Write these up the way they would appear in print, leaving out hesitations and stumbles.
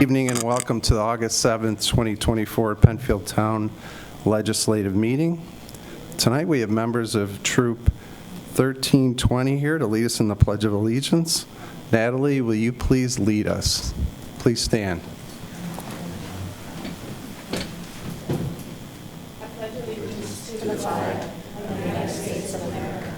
Evening and welcome to the August 7th, 2024 Penfield Town Legislative Meeting. Tonight we have members of Troop 1320 here to lead us in the Pledge of Allegiance. Natalie, will you please lead us? Please stand. I pledge allegiance to the flag of the United States of America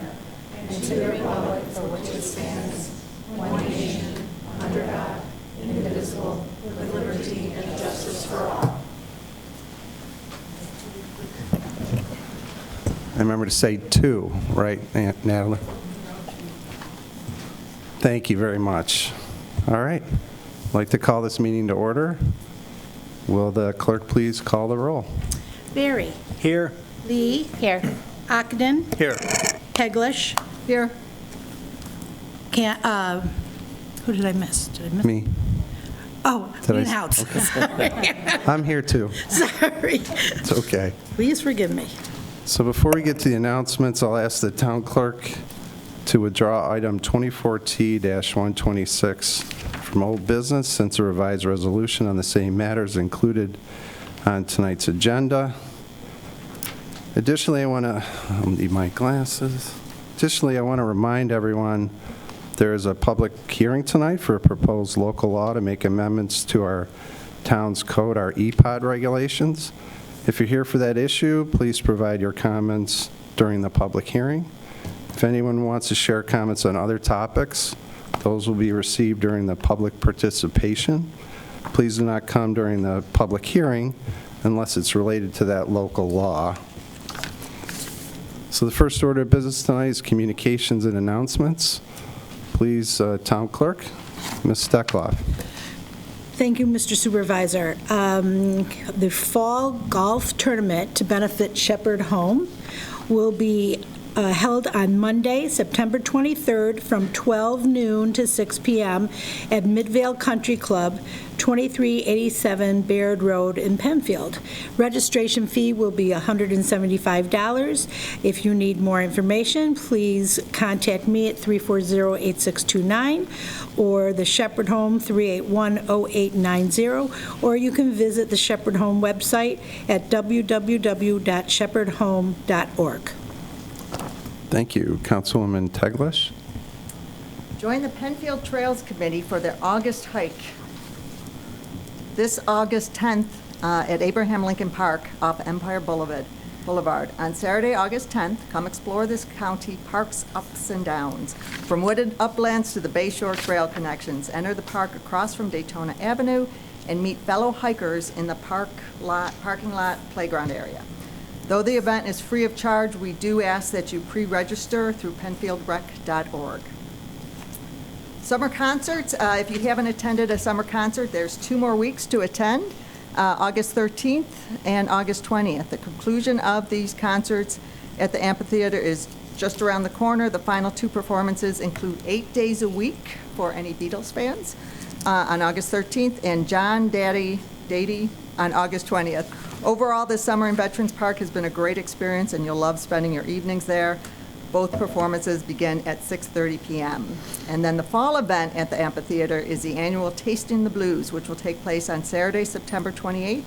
and to the republic for which it stands, one nation, under God, indivisible, with liberty and justice for all. I remember to say two, right, Natalie? Thank you very much. All right. I'd like to call this meeting to order. Will the clerk please call the roll? Barry. Here. Lee. Here. Ockenden. Here. Teglash. Here. Who did I miss? Me. Oh, Leenhouts. I'm here too. Sorry. It's okay. Please forgive me. So before we get to the announcements, I'll ask the town clerk to withdraw item 24T-126 from old business since a revised resolution on the same matters included on tonight's agenda. Additionally, I'll need my glasses. Additionally, I want to remind everyone there is a public hearing tonight for a proposed local law to make amendments to our town's code, our EPOD regulations. If you're here for that issue, please provide your comments during the public hearing. If anyone wants to share comments on other topics, those will be received during the public participation. Please do not come during the public hearing unless it's related to that local law. So the first order of business tonight is communications and announcements. Please, Town Clerk, Ms. Teglash. Thank you, Mr. Supervisor. The fall golf tournament to benefit Shepherd Home will be held on Monday, September 23rd from 12 noon to 6 p.m. at Midvale Country Club, 2387 Baird Road in Penfield. Registration fee will be $175. If you need more information, please contact me at 340-8629 or the Shepherd Home 381-0890, or you can visit the Shepherd Home website at www.shepherdhome.org. Thank you. Councilwoman Teglash. Join the Penfield Trails Committee for their August hike. This August 10th at Abraham Lincoln Park off Empire Boulevard. On Saturday, August 10th, come explore this county park's ups and downs. From wooded uplands to the Bayshore Trail connections, enter the park across from Daytona Avenue and meet fellow hikers in the parking lot playground area. Though the event is free of charge, we do ask that you pre-register through penfieldrec.org. Summer concerts, if you haven't attended a summer concert, there's 2 more weeks to attend, August 13th and August 20th. The conclusion of these concerts at the amphitheater is just around the corner. The final 2 performances include 8 days a week for any Beatles fans on August 13th and John Daddy on August 20th. Overall, this summer in Veterans Park has been a great experience, and you'll love spending your evenings there. Both performances begin at 6:30 p.m. And then the fall event at the amphitheater is the annual Tasting the Blues, which will take place on Saturday, September 28th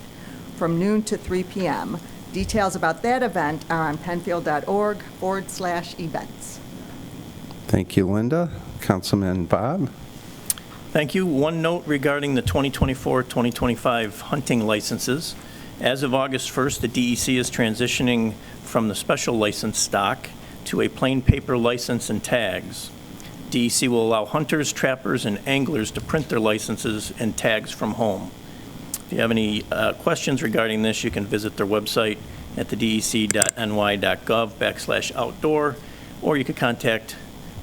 from noon to 3 p.m. Details about that event are on penfield.org/events. Thank you, Linda. Councilman Bob. Thank you. One note regarding the 2024-2025 hunting licenses. As of August 1st, the DEC is transitioning from the special license stock to a plain paper license and tags. DEC will allow hunters, trappers, and anglers to print their licenses and tags from home. If you have any questions regarding this, you can visit their website at thedec.ny.gov/outdoor, or you could contact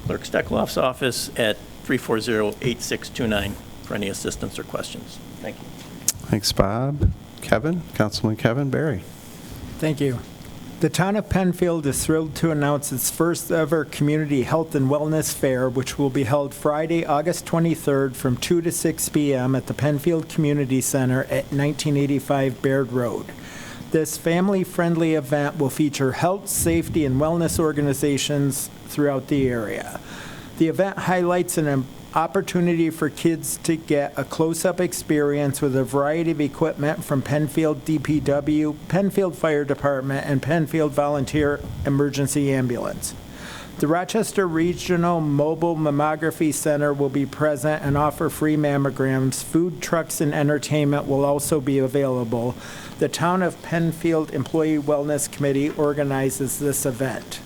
Clerk Steckloff's office at 340-8629 for any assistance or questions. Thank you. Thanks, Bob. Councilman Kevin Barry. Thank you. The Town of Penfield is thrilled to announce its first ever Community Health and Wellness Fair, which will be held Friday, August 23rd from 2 to 6 p.m. at the Penfield Community Center at 1985 Baird Road. This family-friendly event will feature health, safety, and wellness organizations throughout the area. The event highlights an opportunity for kids to get a close-up experience with a variety of equipment from Penfield DPW, Penfield Fire Department, and Penfield Volunteer Emergency Ambulance. The Rochester Regional Mobile Mammography Center will be present and offer free mammograms. Food trucks and entertainment will also be available. The Town of Penfield Employee Wellness Committee organizes this event.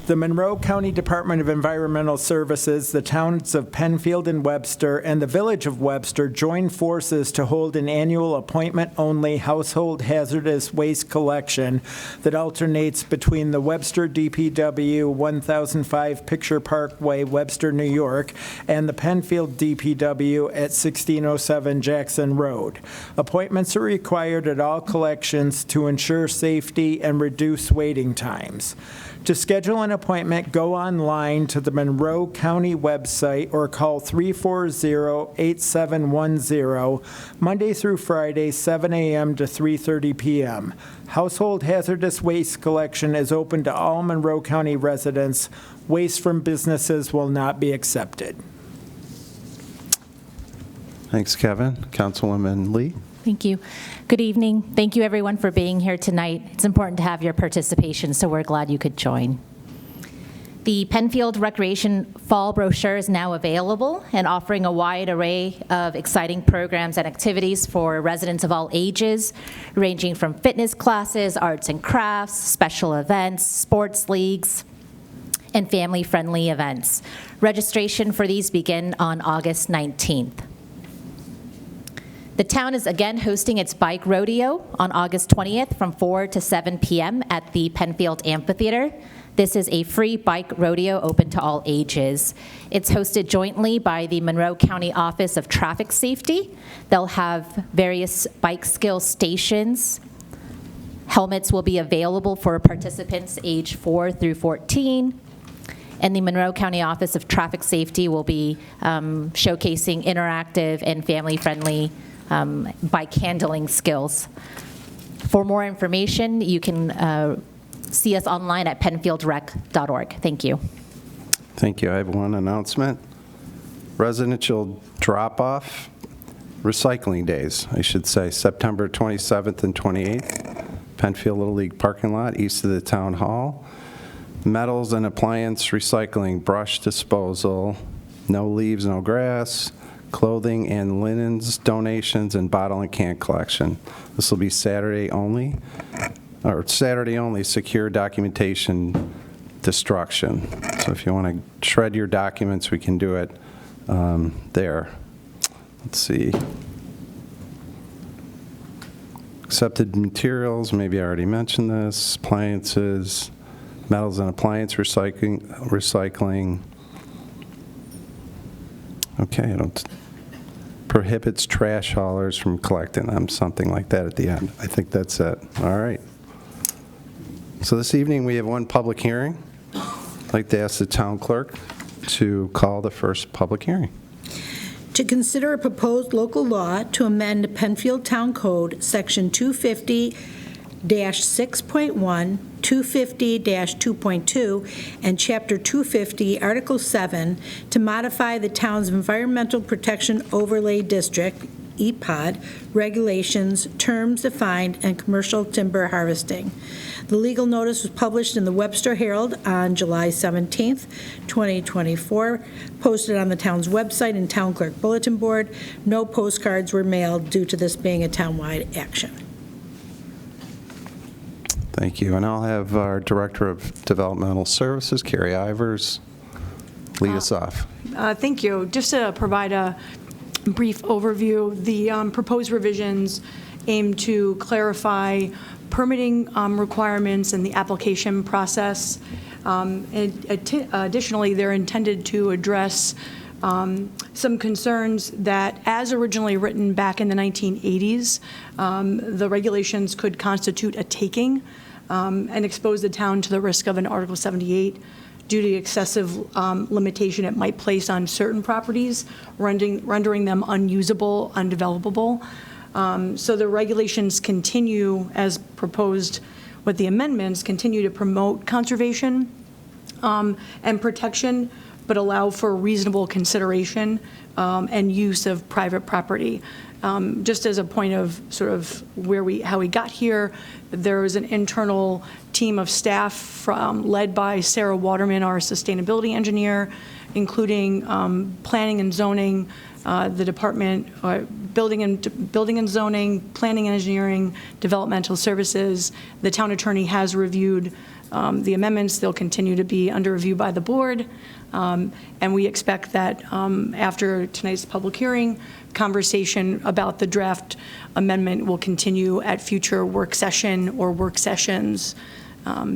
The Monroe County Department of Environmental Services, the towns of Penfield and Webster, and the village of Webster join forces to hold an annual appointment-only household hazardous waste collection that alternates between the Webster DPW 1005 Picture Parkway, Webster, New York, and the Penfield DPW at 1607 Jackson Road. Appointments are required at all collections to ensure safety and reduce waiting times. To schedule an appointment, go online to the Monroe County website or call 340-8710, Monday through Friday, 7 a.m. to 3:30 p.m. Household hazardous waste collection is open to all Monroe County residents. Waste from businesses will not be accepted. Thanks, Kevin. Councilwoman Lee? Thank you. Good evening. Thank you, everyone, for being here tonight. It's important to have your participation, so we're glad you could join. The Penfield Recreation Fall Brochure is now available and offering a wide array of exciting programs and activities for residents of all ages, ranging from fitness classes, arts and crafts, special events, sports leagues, and family-friendly events. Registration for these begin on August 19th. The town is again hosting its bike rodeo on August 20th from 4 to 7 p.m. at the Penfield Amphitheater. This is a free bike rodeo open to all ages. It's hosted jointly by the Monroe County Office of Traffic Safety. They'll have various bike skill stations. Helmets will be available for participants age 4 through 14. And the Monroe County Office of Traffic Safety will be showcasing interactive and family-friendly bike handling skills. For more information, you can see us online at penfieldrec.org. Thank you. Thank you. I have one announcement. Residential drop-off recycling days, I should say, September 27th and 28th, Penfield Little League parking lot east of the town hall. Metals and appliance recycling, brush disposal, no leaves, no grass, clothing and linens donations, and bottle and can collection. This will be Saturday only, secure documentation destruction. So if you want to shred your documents, we can do it there. Let's see. Accepted materials, maybe I already mentioned this, appliances, metals and appliance recycling. Okay, it prohibits trash haulers from collecting them, something like that at the end. I think that's it. All right. So this evening we have one public hearing. I'd like to ask the town clerk to call the first public hearing. To consider a proposed local law to amend Penfield Town Code, Section 250-6.1, 250-2.2, and Chapter 250, Article 7, to modify the town's Environmental Protection Overlay District, EPOD, regulations, terms defined, and commercial timber harvesting. The legal notice was published in the Webster Herald on July 17th, 2024, posted on the town's website and town clerk bulletin board. No postcards were mailed due to this being a townwide action. Thank you. And I'll have our Director of Developmental Services, Carrie Ivers, lead us off. Thank you. Just to provide a brief overview, the proposed revisions aim to clarify permitting requirements and the application process. Additionally, they're intended to address some concerns that, as originally written back in the 1980s, the regulations could constitute a taking and expose the town to the risk of an Article 78 due to excessive limitation it might place on certain properties, rendering them unusable, undevelopable. So the regulations continue, as proposed with the amendments, continue to promote conservation and protection, but allow for reasonable consideration and use of private property. Just as a point of sort of how we got here, there was an internal team of staff led by Sarah Waterman, our sustainability engineer, including planning and zoning, the department, building and zoning, planning and engineering, developmental services. The town attorney has reviewed the amendments. They'll continue to be under review by the board. And we expect that after tonight's public hearing, conversation about the draft amendment will continue at future work session or work sessions.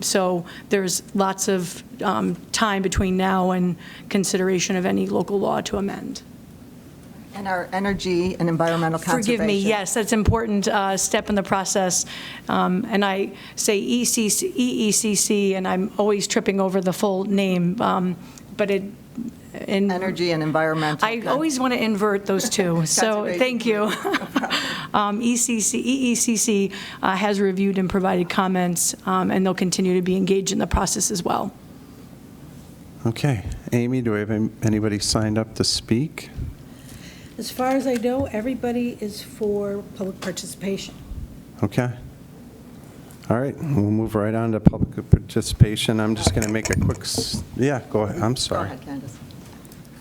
So there's lots of time between now and consideration of any local law to amend. And our energy and environmental conservation. Forgive me, yes, that's an important step in the process. And I say EECC, and I'm always tripping over the full name, but Energy and environmental. I always want to invert those two, so thank you. EECC has reviewed and provided comments, and they'll continue to be engaged in the process as well. Okay. Amy, do we have anybody signed up to speak? As far as I know, everybody is for public participation. Okay. All right, we'll move right on to public participation. I'm just going to make a quick, yeah, go ahead. I'm Go sorry. ahead, Candace.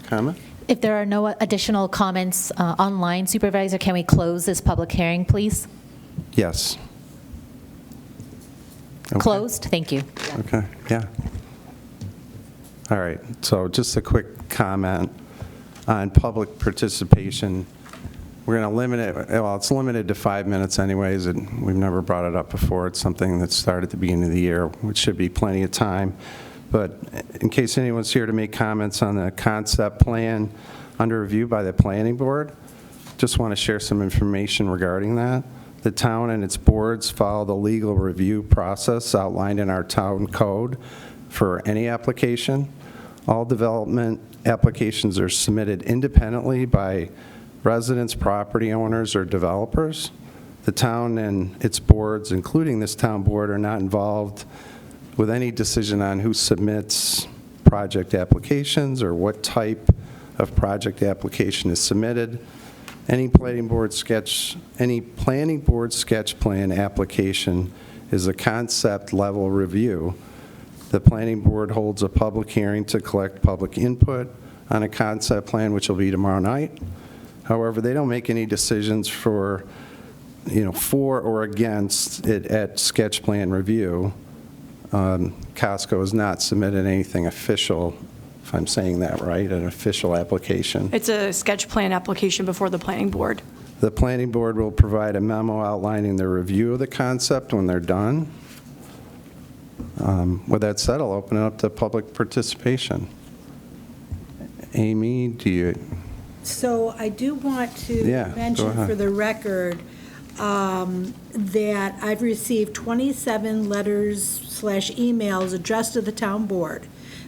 Comment? If there are no additional comments online, Supervisor, can we close this public hearing, please? Yes. Okay. Closed? Thank you. Okay, yeah. All right, so just a quick comment on public participation. We're going to limit it, well, it's limited to 5 minutes anyways, and we've never brought it up before. It's something that started at the beginning of the year, which should be plenty of time. But in case anyone's here to make comments on the concept plan under review by the planning board, just want to share some information regarding that. The town and its boards follow the legal review process outlined in our town code for any application. All development applications are submitted independently by residents, property owners, or developers. The town and its boards, including this town board, are not involved with any decision on who submits project applications or what type of project application is submitted. Any planning board sketch plan application is a concept level review. The planning board holds a public hearing to collect public input on a concept plan, which will be tomorrow night. However, they don't make any decisions for or against it at sketch plan review. Costco has not submitted anything official, if I'm saying that right, an official application. It's a sketch plan application before the planning board. The planning board will provide a memo outlining the review of the concept when they're done. With that said, I'll open it up to public participation. Amy, do you? So I do want to Yeah, mention go ahead. for the record that I've received 27 letters/emails addressed to the town board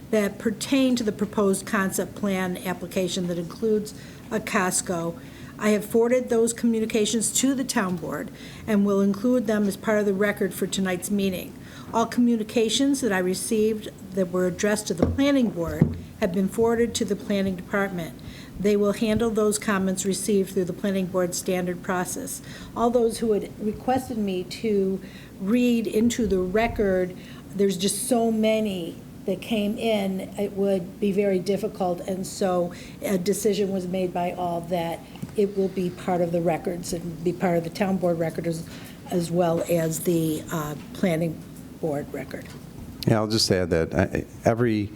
that pertain to the proposed concept plan application that includes a Costco. I have forwarded those communications to the town board and will include them as part of the record for tonight's meeting. All communications that I received that were addressed to the planning board have been forwarded to the planning department. They will handle those comments received through the planning board standard process. All those who had requested me to read into the record, there's just so many that came in, it would be very difficult, and so a decision was made by all that it will be part of the records and be part of the town board record as well as the planning board record. Yeah, I'll just add that every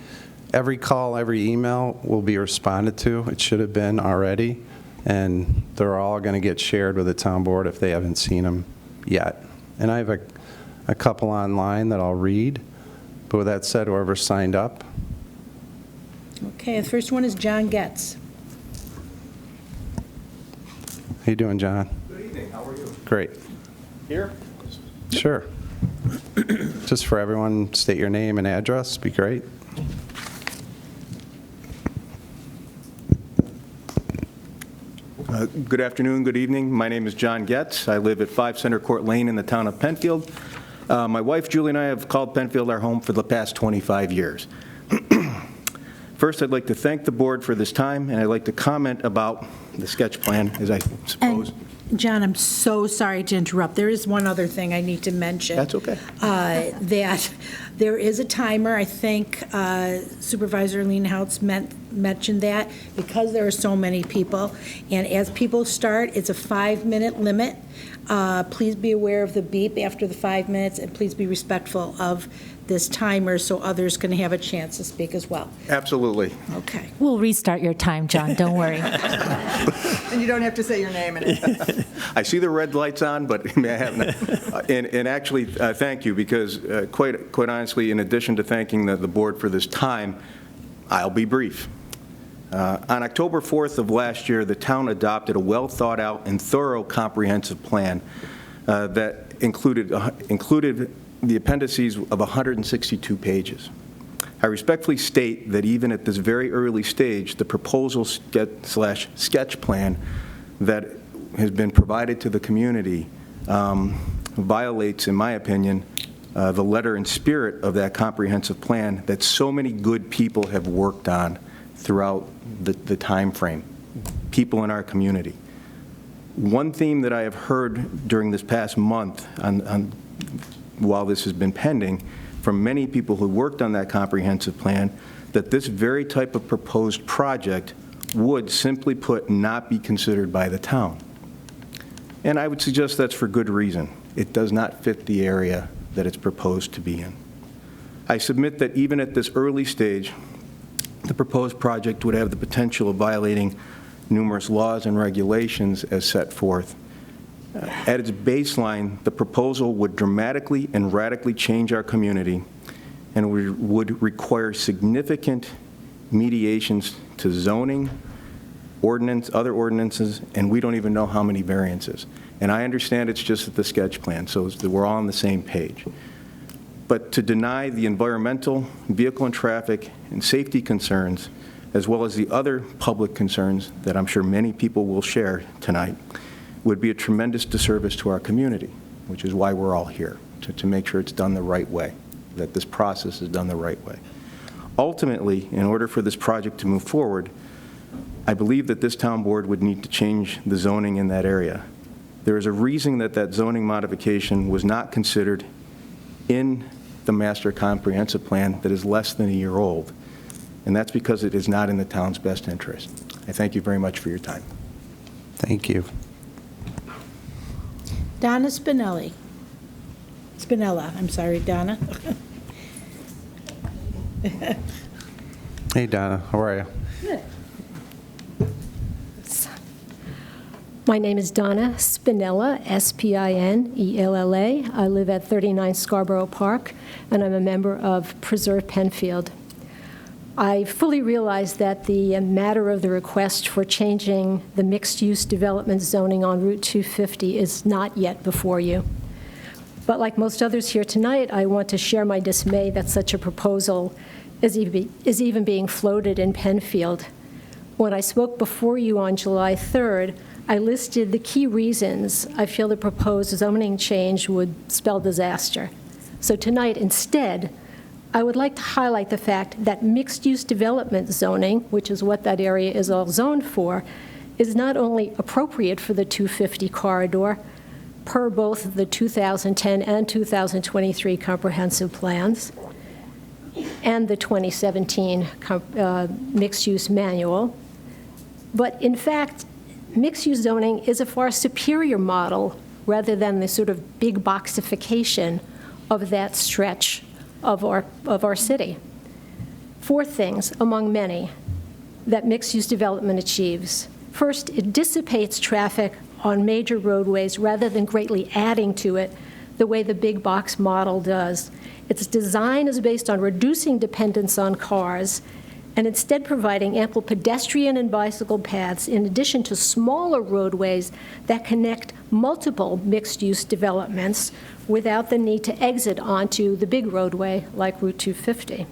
call, every email will be responded to. It should have been already, and they're all going to get shared with the town board if they haven't seen them yet. And I have a couple online that I'll read, but with that said, whoever signed up. Okay, the first one is John Getz. How you doing, John? Good evening, how are you? Great. Here? Sure. Just for everyone, state your name and address, be great. Good afternoon, good evening. My name is John Getz. I live at 5 Center Court Lane in the town of Penfield. My wife, Julie, and I have called Penfield our home for the past 25 years. First, I'd like to thank the board for this time, and I'd like to comment about the sketch plan, as I suppose. And John, I'm so sorry to interrupt. There is one other thing I need to mention. That's okay. That there is a timer. I think Supervisor Leenhouts mentioned that because there are so many people. And as people start, it's a 5-minute limit. Please be aware of the beep after the 5 minutes, and please be respectful of this timer so others can have a chance to speak as well. Absolutely. Okay. We'll restart your time, John, don't worry. And you don't have to say your name in it. I see the red lights on, but I haven't. And actually, thank you, because quite honestly, in addition to thanking the board for this time, I'll be brief. On October 4th of last year, the town adopted a well-thought-out and thorough comprehensive plan that included the appendices of 162 pages. I respectfully state that even at this very early stage, the proposal sketch plan that has been provided to the community violates, in my opinion, the letter and spirit of that comprehensive plan that so many good people have worked on throughout the time frame, people in our community. One theme that I have heard during this past month while this has been pending from many people who worked on that comprehensive plan, that this very type of proposed project would, simply put, not be considered by the town. And I would suggest that's for good reason. It does not fit the area that it's proposed to be in. I submit that even at this early stage, the proposed project would have the potential of violating numerous laws and regulations as set forth. At its baseline, the proposal would dramatically and radically change our community and would require significant mediations to zoning, other ordinances, and we don't even know how many variances. And I understand it's just at the sketch plan, so we're all on the same page. But to deny the environmental, vehicle and traffic, and safety concerns, as well as the other public concerns that I'm sure many people will share tonight, would be a tremendous disservice to our community, which is why we're all here, to make sure it's done the right way, that this process is done the right way. Ultimately, in order for this project to move forward, I believe that this town board would need to change the zoning in that area. There is a reason that that zoning modification was not considered in the master comprehensive plan that is less than a year old, and that's because it is not in the town's best interest. I thank you very much for your time. Thank you. Donna Spinella, I'm sorry, Donna. Hey, Donna, how are you? Good. My name is Donna Spinella, S-P-I-N-E-L-L-A. I live at 39 Scarborough Park, and I'm a member of Preserve Penfield. I fully realize that the matter of the request for changing the mixed-use development zoning on Route 250 is not yet before you. But like most others here tonight, I want to share my dismay that such a proposal is even being floated in Penfield. When I spoke before you on July 3rd, I listed the key reasons I feel the proposed zoning change would spell disaster. So tonight, instead, I would like to highlight the fact that mixed-use development zoning, which is what that area is all zoned for, is not only appropriate for the 250 corridor, per both the 2010 and 2023 comprehensive plans, and the 2017 mixed-use manual, but in fact, mixed-use zoning is a far superior model rather than the sort of big boxification of that stretch of our city. 4 things, among many, that mixed-use development achieves. First, it dissipates traffic on major roadways rather than greatly adding to it the way the big box model does. Its design is based on reducing dependence on cars and instead providing ample pedestrian and bicycle paths in addition to smaller roadways that connect multiple mixed-use developments without the need to exit onto the big roadway like Route 250.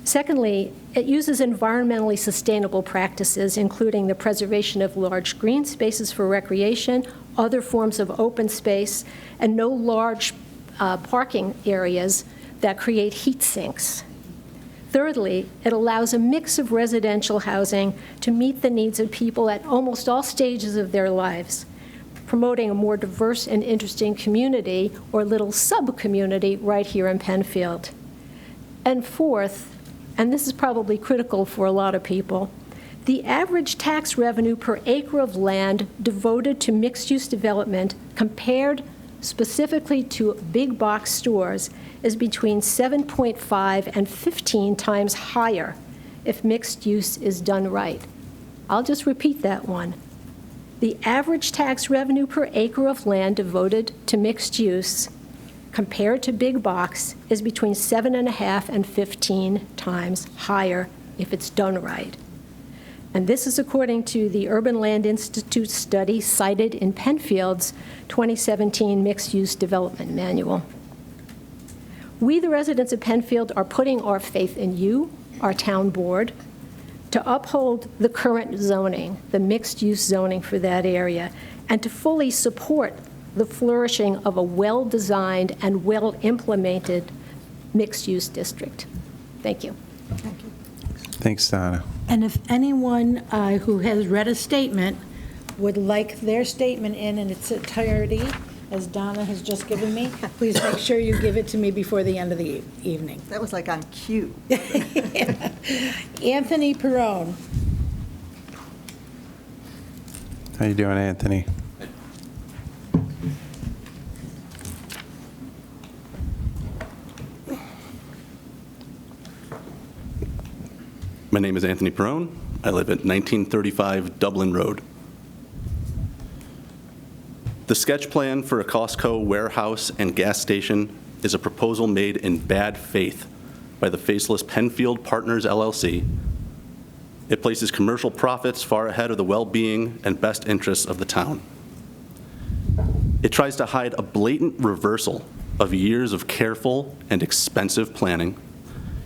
Secondly, it uses environmentally sustainable practices, including the preservation of large green spaces for recreation, other forms of open space, and no large parking areas that create heat sinks. Thirdly, it allows a mix of residential housing to meet the needs of people at almost all stages of their lives, promoting a more diverse and interesting community or little sub-community right here in Penfield. And fourth, and this is probably critical for a lot of people, the average tax revenue per acre of land devoted to mixed-use development compared specifically to big box stores is between 7.5 and 15 times higher if mixed use is done right. I'll just repeat that one. The average tax revenue per acre of land devoted to mixed use compared to big box is between 7.5 and 15 times higher if it's done right. And this is according to the Urban Land Institute study cited in Penfield's 2017 Mixed-Use Development Manual. We, the residents of Penfield, are putting our faith in you, our town board, to uphold the current zoning, the mixed-use zoning for that area, and to fully support the flourishing of a well-designed and well-implemented mixed-use district. Thank you. Thank you. Thanks, Donna. And if anyone who has read a statement would like their statement in its entirety, as Donna has just given me, please make sure you give it to me before the end of the evening. That was like on cue. Anthony Perrone. How you doing, Anthony? My name is Anthony Perrone. I live at 1935 Dublin Road. The sketch plan for a Costco warehouse and gas station is a proposal made in bad faith by the faceless Penfield Partners, LLC. It places commercial profits far ahead of the well-being and best interests of the town. It tries to hide a blatant reversal of years of careful and expensive planning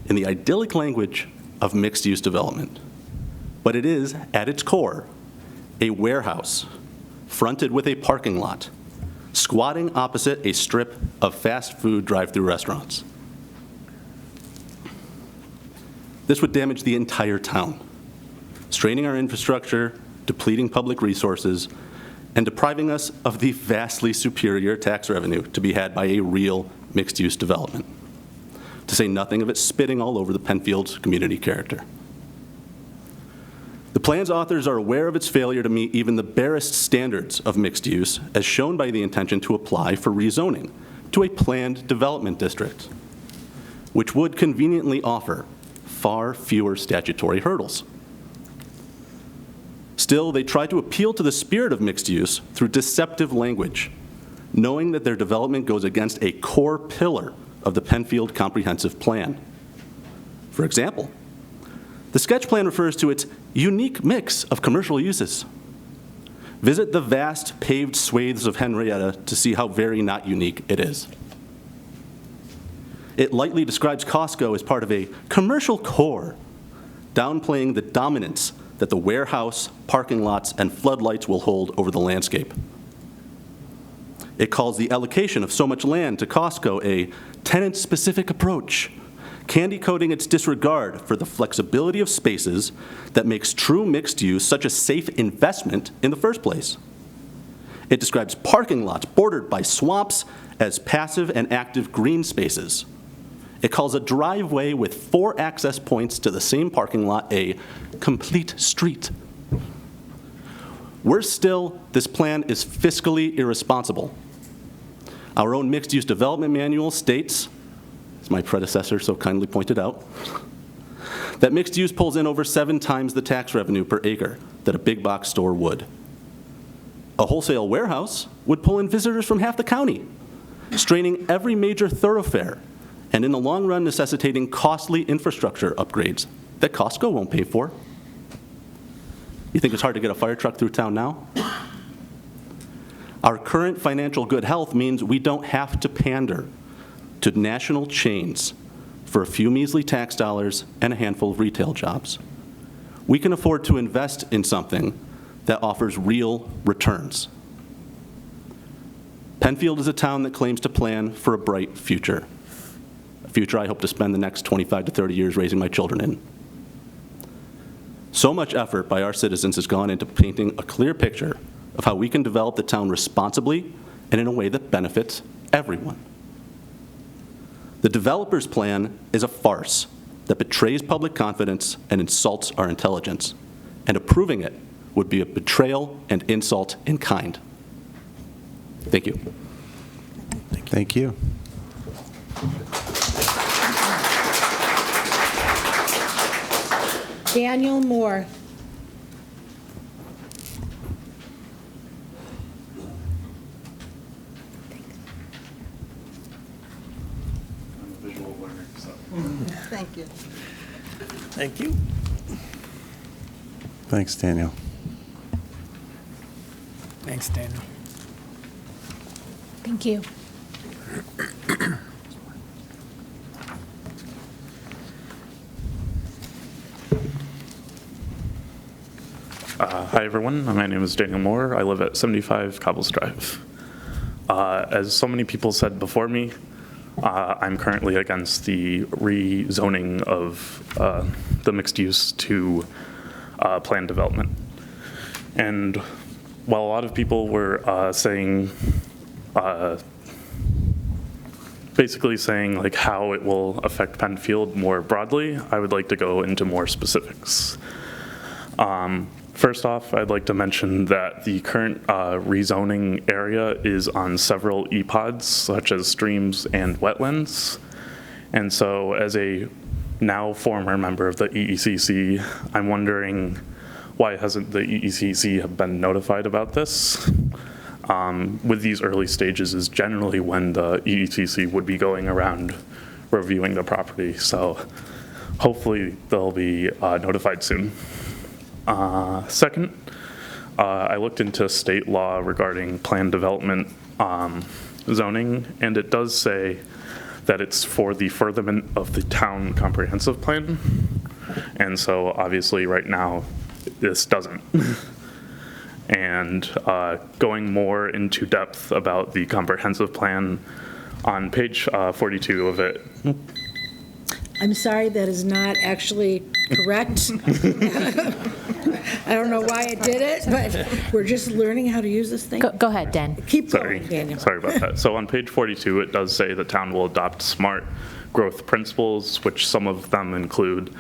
in the idyllic language of mixed-use development. But it is, at its core, a warehouse fronted with a parking lot, squatting opposite a strip of fast food drive-through restaurants. This would damage the entire town, straining our infrastructure, depleting public resources, and depriving us of the vastly superior tax revenue to be had by a real mixed-use development, to say nothing of it spitting all over the Penfield's community character. The plan's authors are aware of its failure to meet even the barest standards of mixed use, as shown by the intention to apply for rezoning to a planned development district, which would conveniently offer far fewer statutory hurdles. Still, they try to appeal to the spirit of mixed use through deceptive language, knowing that their development goes against a core pillar of the Penfield Comprehensive Plan. For example, the sketch plan refers to its unique mix of commercial uses. Visit the vast paved swathes of Henrietta to see how very not unique it is. It lightly describes Costco as part of a commercial core, downplaying the dominance that the warehouse, parking lots, and floodlights will hold over the landscape. It calls the allocation of so much land to Costco a tenant-specific approach, candy-coating its disregard for the flexibility of spaces that makes true mixed use such a safe investment in the first place. It describes parking lots bordered by swamps as passive and active green spaces. It calls a driveway with 4 access points to the same parking lot a complete street. Worse still, this plan is fiscally irresponsible. Our own mixed-use development manual states, as my predecessor so kindly pointed out, that mixed use pulls in over 7 times the tax revenue per acre that a big box store would. A wholesale warehouse would pull in visitors from half the county, straining every major thoroughfare, and in the long run necessitating costly infrastructure upgrades that Costco won't pay for. You think it's hard to get a fire truck through town now? Our current financial good health means we don't have to pander to national chains for a few measly tax dollars and a handful of retail jobs. We can afford to invest in something that offers real returns. Penfield is a town that claims to plan for a bright future, a future I hope to spend the next 25 to 30 years raising my children in. So much effort by our citizens has gone into painting a clear picture of how we can develop the town responsibly and in a way that benefits everyone. The developer's plan is a farce that betrays public confidence and insults our intelligence, and approving it would be a betrayal and insult in kind. Thank you. Thank you. Daniel Moore. Thank you. Thank you. Thanks, Daniel. Thanks, Daniel. Thank you. Hi, everyone. My name is Daniel Moore. I live at 75 Cobbles Drive. As so many people said before me, I'm currently against the rezoning of the mixed use to planned development. And while a lot of people were basically saying like how it will affect Penfield more broadly, I would like to go into more specifics. First off, I'd like to mention that the current rezoning area is on several EPODs, such as streams and wetlands. And so as a now former member of the EECC, I'm wondering why hasn't the EECC have been notified about this? With these early stages is generally when the EECC would be going around reviewing the property. So hopefully they'll be notified soon. Second, I looked into state law regarding planned development zoning, and it does say that it's for the furtherment of the town comprehensive plan. And so obviously right now, this doesn't. And going more into depth about the comprehensive plan, on page 42 of it. I'm sorry, that is not actually correct. I don't know why it did it, but we're just learning how to use this thing. Go ahead, Dan. Keep going, Daniel. Sorry about that. So on page 42, it does say the town will adopt smart growth principles, which some of them include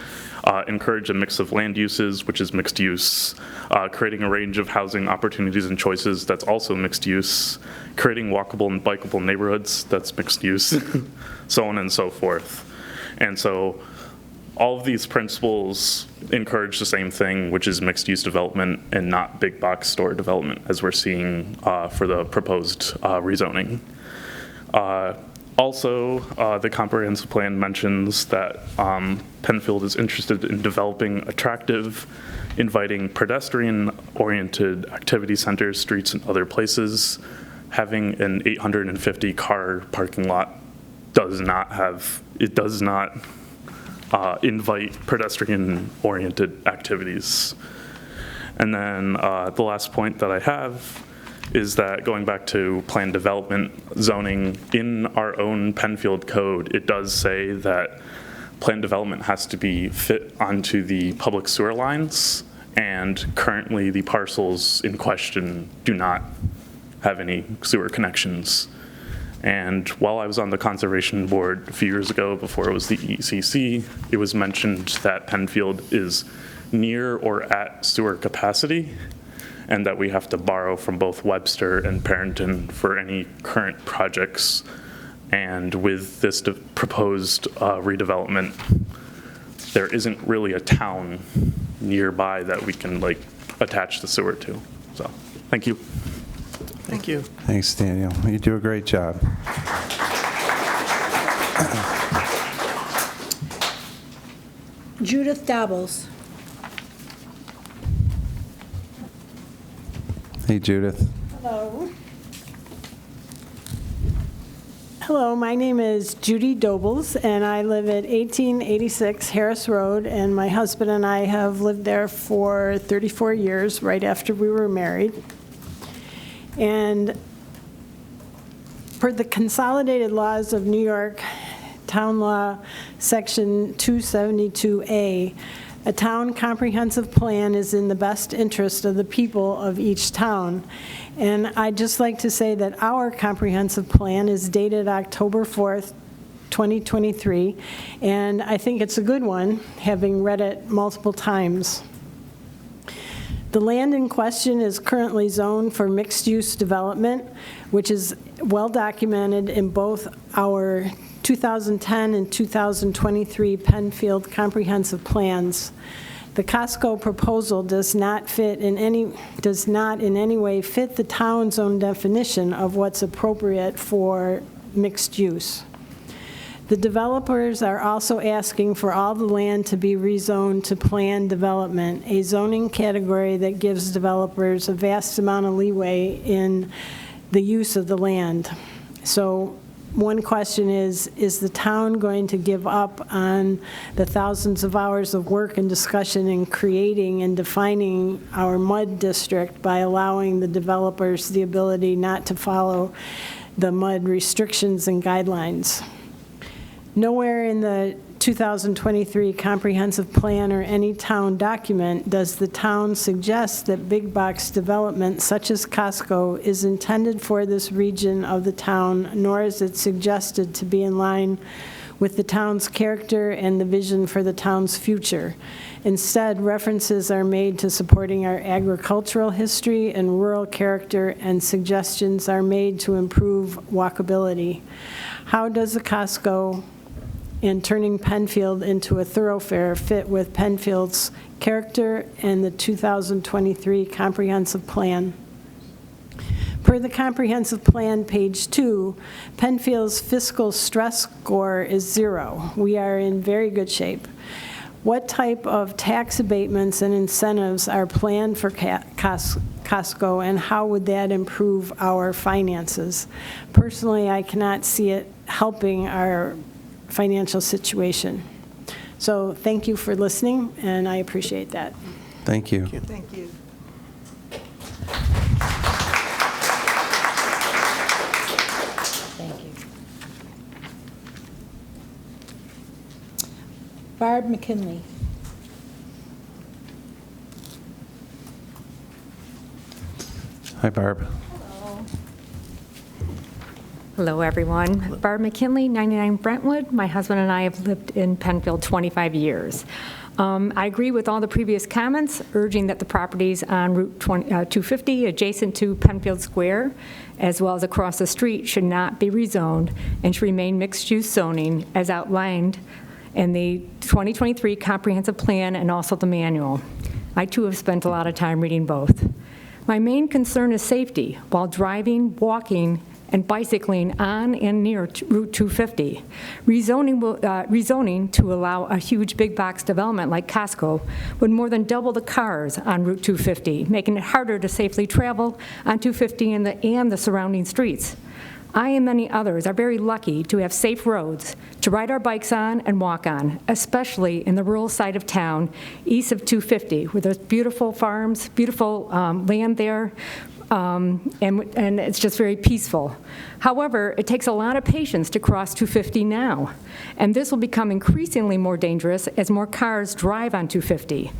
encourage a mix of land uses, which is mixed use, creating a range of housing opportunities and choices, that's also mixed use, creating walkable and bikeable neighborhoods, that's mixed use, so on and so forth. And so all of these principles encourage the same thing, which is mixed use development and not big box store development, as we're seeing for the proposed rezoning. Also, the comprehensive plan mentions that Penfield is interested in developing attractive, inviting pedestrian-oriented activity centers, streets, and other places. Having an 850-car parking lot does not invite pedestrian-oriented activities. And then the last point that I have is that going back to planned development zoning, in our own Penfield code, it does say that planned development has to be fit onto the public sewer lines, and currently the parcels in question do not have any sewer connections. And while I was on the conservation board a few years ago, before it was the ECC, it was mentioned that Penfield is near or at sewer capacity, and that we have to borrow from both Webster and Barrington for any current projects. And with this proposed redevelopment, there isn't really a town nearby that we can attach the sewer to. So, thank you. Thank you. Thanks, Daniel. You do a great job. Judith Dabbles. Hey, Judith. Hello. Hello, my name is Judy Dobles, and I live at 1886 Harris Road, and my husband and I have lived there for 34 years, right after we were married. And per the consolidated laws of New York, Town Law, Section 272A. A town comprehensive plan is in the best interest of the people of each town. And I'd just like to say that our comprehensive plan is dated October 4th, 2023, and I think it's a good one, having read it multiple times. The land in question is currently zoned for mixed-use development, which is well documented in both our 2010 and 2023 Penfield comprehensive plans. The Costco proposal does not in any way fit the town's own definition of what's appropriate for mixed use. The developers are also asking for all the land to be rezoned to planned development, a zoning category that gives developers a vast amount of leeway in the use of the land. So one question is the town going to give up on the thousands of hours of work and discussion in creating and defining our MUD district by allowing the developers the ability not to follow the MUD restrictions and guidelines? Nowhere in the 2023 comprehensive plan or any town document does the town suggest that big box development such as Costco is intended for this region of the town, nor is it suggested to be in line with the town's character and the vision for the town's future. Instead, references are made to supporting our agricultural history and rural character, and suggestions are made to improve walkability. How does a Costco and turning Penfield into a thoroughfare fit with Penfield's character and the 2023 comprehensive plan? Per the comprehensive plan, page 2, Penfield's fiscal stress score is 0. We are in very good shape. What type of tax abatements and incentives are planned for Costco, and how would that improve our finances? Personally, I cannot see it helping our financial situation. So thank you for listening, and I appreciate that. Thank you. Thank you. Thank you. Barb McKinley. Hi, Barb. Hello, everyone. Barb McKinley, 99 Brentwood. My husband and I have lived in Penfield 25 years. I agree with all the previous comments, urging that the properties on Route 250 adjacent to Penfield Square, as well as across the street, should not be rezoned and should remain mixed-use zoning as outlined in the 2023 Comprehensive Plan and also the manual. I, too, have spent a lot of time reading both. My main concern is safety while driving, walking, and bicycling on and near Route 250. Rezoning to allow a huge big box development like Costco would more than double the cars on Route 250, making it harder to safely travel on 250 and the surrounding streets. I and many others are very lucky to have safe roads to ride our bikes on and walk on, especially in the rural side of town east of 250, where there's beautiful farms, beautiful land there, and it's just very peaceful. However, it takes a lot of patience to cross 250 now, and this will become increasingly more dangerous as more cars drive on 250.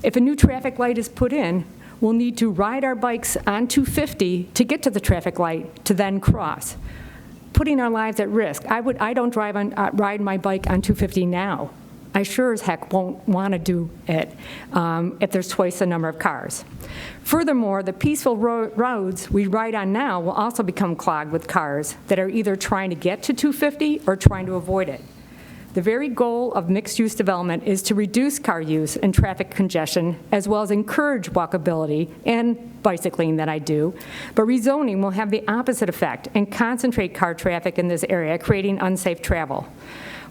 If a new traffic light is put in, we'll need to ride our bikes on 250 to get to the traffic light to then cross, putting our lives at risk. I don't ride my bike on 250 now. I sure as heck won't want to do it if there's twice the number of cars. Furthermore, the peaceful roads we ride on now will also become clogged with cars that are either trying to get to 250 or trying to avoid it. The very goal of mixed-use development is to reduce car use and traffic congestion, as well as encourage walkability and bicycling that I do. But rezoning will have the opposite effect and concentrate car traffic in this area, creating unsafe travel.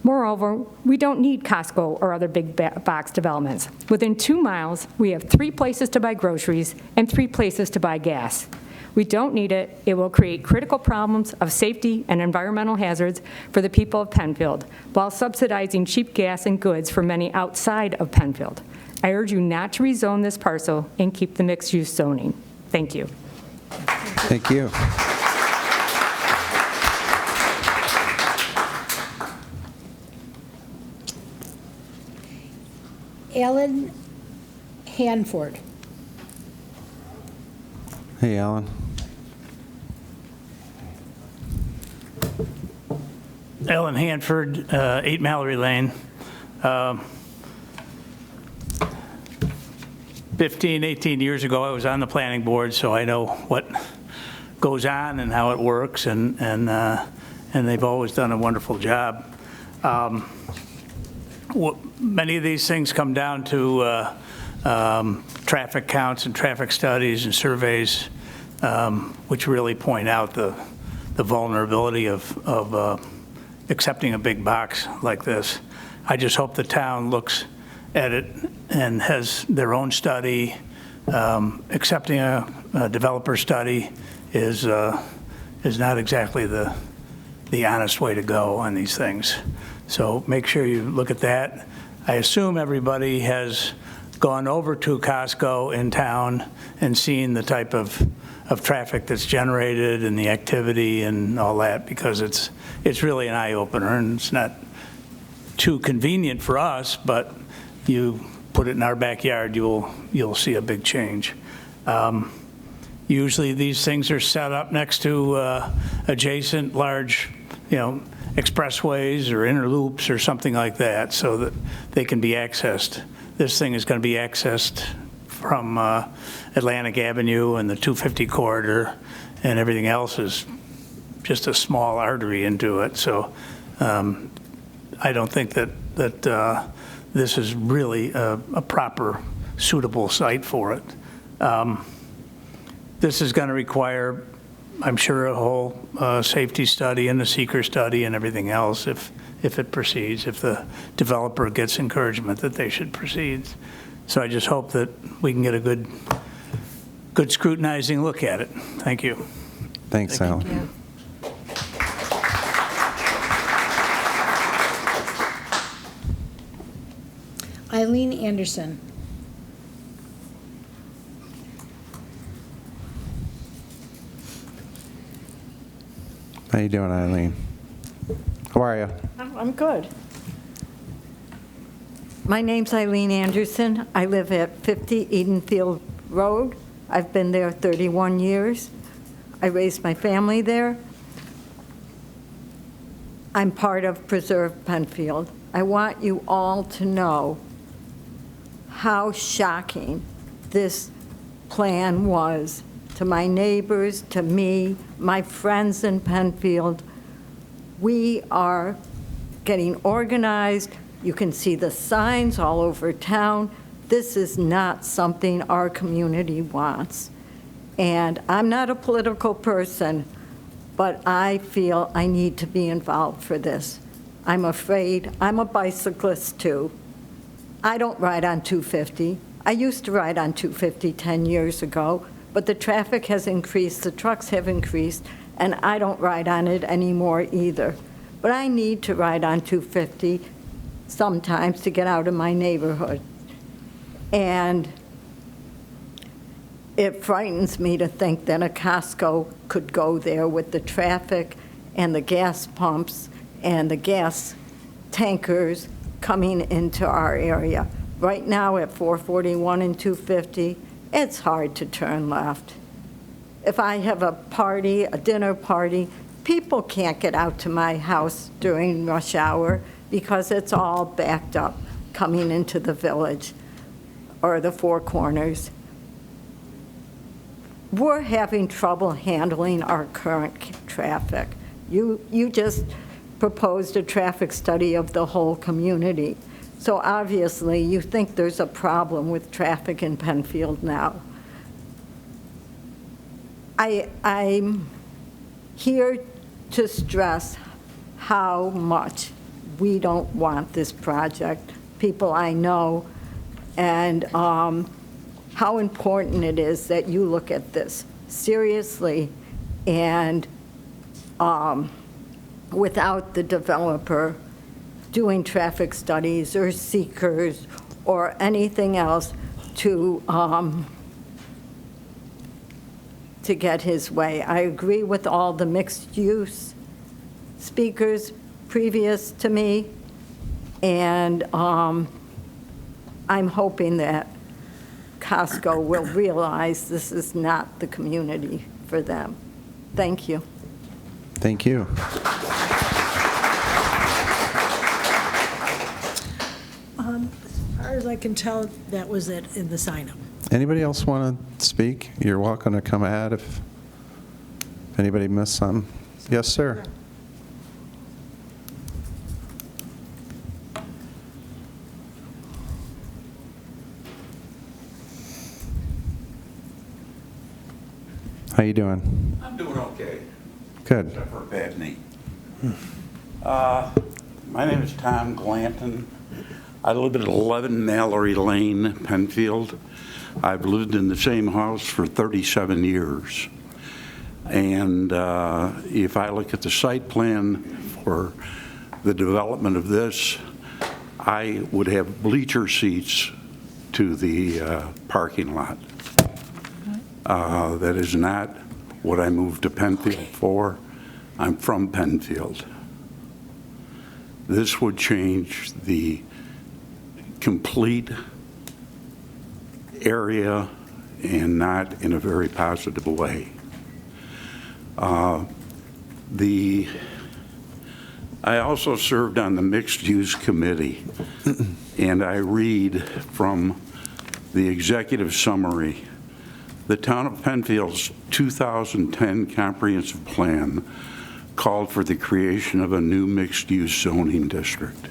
Moreover, we don't need Costco or other big box developments. Within 2 miles, we have 3 places to buy groceries and 3 places to buy gas. We don't need it. It will create critical problems of safety and environmental hazards for the people of Penfield, while subsidizing cheap gas and goods for many outside of Penfield. I urge you not to rezone this parcel and keep the mixed-use zoning. Thank you. Thank you. Alan Hanford. Hey, Alan. Alan Hanford, 8 Mallory Lane. 15, 18 years ago, I was on the planning board, so I know what goes on and how it works, and they've always done a wonderful job. Many of these things come down to traffic counts and traffic studies and surveys, which really point out the vulnerability of accepting a big box like this. I just hope the town looks at it and has their own study. Accepting a developer study is not exactly the honest way to go on these things. So make sure you look at that. I assume everybody has gone over to Costco in town and seen the type of traffic that's generated and the activity and all that, because it's really an eye-opener, and it's not too convenient for us, but you put it in our backyard, you'll see a big change. Usually these things are set up next to adjacent large, expressways or inner loops or something like that, so that they can be accessed. This thing is going to be accessed from Atlantic Avenue and the 250 corridor, and everything else is just a small artery into it. So I don't think that this is really a proper, suitable site for it. This is going to require, I'm sure, a whole safety study and a seeker study and everything else if it proceeds, if the developer gets encouragement that they should proceed. So I just hope that we can get a good scrutinizing look at it. Thank you. Thanks, Alan. Thank you. Eileen Anderson. How you doing, Eileen? How are you? I'm good. My name's Eileen Anderson. I live at 50 Edenfield Road. I've been there 31 years. I raised my family there. I'm part of Preserve Penfield. I want you all to know how shocking this plan was to my neighbors, to me, my friends in Penfield. We are getting organized. You can see the signs all over town. This is not something our community wants. And I'm not a political person, but I feel I need to be involved for this. I'm afraid. I'm a bicyclist too. I don't ride on 250. I used to ride on 250 10 years ago, but the traffic has increased, the trucks have increased, and I don't ride on it anymore either. But I need to ride on 250 sometimes to get out of my neighborhood. And it frightens me to think that a Costco could go there with the traffic and the gas pumps and the gas tankers coming into our area. Right now at 441 and 250, it's hard to turn left. If I have a party, a dinner party, people can't get out to my house during rush hour because it's all backed up coming into the village or the Four Corners. We're having trouble handling our current traffic. You just proposed a traffic study of the whole community. So obviously you think there's a problem with traffic in Penfield now. I'm here to stress how much we don't want this project, people I know, and how important it is that you look at this seriously and without the developer doing traffic studies or seekers or anything else to get his way. I agree with all the mixed use speakers previous to me, and I'm hoping that Costco will realize this is not the community for them. Thank you. Thank you. As far as I can tell, that was it in the sign-up. Anybody else want to speak? You're welcome to come ahead if anybody missed something. Yes, sir. How you doing? I'm doing okay. Good. Except for a bad knee. My name is Tom Glanton. I live at 11 Mallory Lane, Penfield. I've lived in the same house for 37 years. And if I look at the site plan for the development of this, I would have bleacher seats to the parking lot. That is not what I moved to Penfield for. I'm from Penfield. This would change the complete area and not in a very positive way. I also served on the mixed-use committee, and I read from the executive summary. The Town of Penfield's 2010 comprehensive plan called for the creation of a new mixed-use zoning district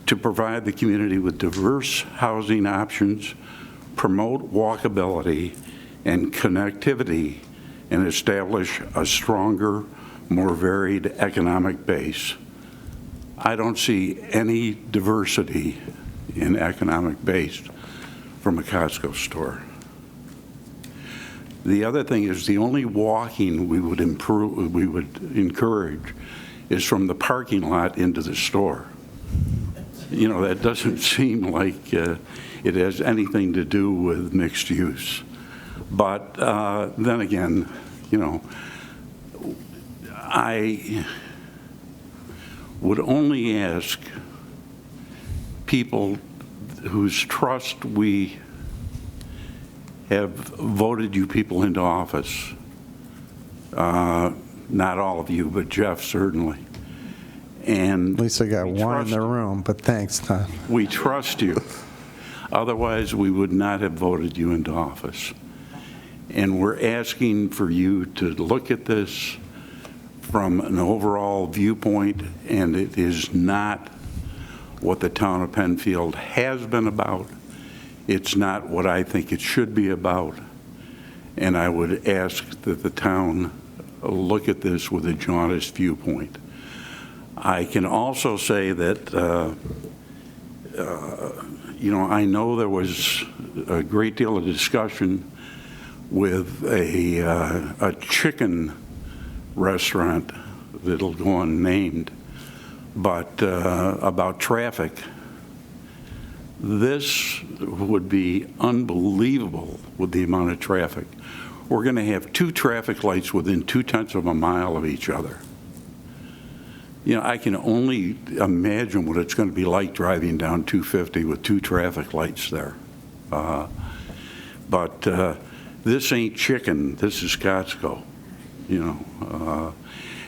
to provide the community with diverse housing options, promote walkability and connectivity, and establish a stronger, more varied economic base. I don't see any diversity in economic base from a Costco store. The other thing is the only walking we would encourage is from the parking lot into the store. You know, that doesn't seem like it has anything to do with mixed use. But then again, you know, I would only ask people whose trust we have voted you people into office. Not all of you, but Jeff certainly. And at least I got one in the room, but thanks, Tom. We trust you. Otherwise, we would not have voted you into office. And we're asking for you to look at this from an overall viewpoint, and it is not what the town of Penfield has been about. It's not what I think it should be about. And I would ask that the town look at this with a jaundiced viewpoint. I can also say that, you know, I know there was a great deal of discussion with a chicken restaurant that'll go unnamed, but about traffic. This would be unbelievable with the amount of traffic. We're going to have 2 traffic lights within 0.2 of a mile of each other. You know, I can only imagine what it's going to be like driving down 250 with 2 traffic lights there. But this ain't chicken, this is Costco, you know.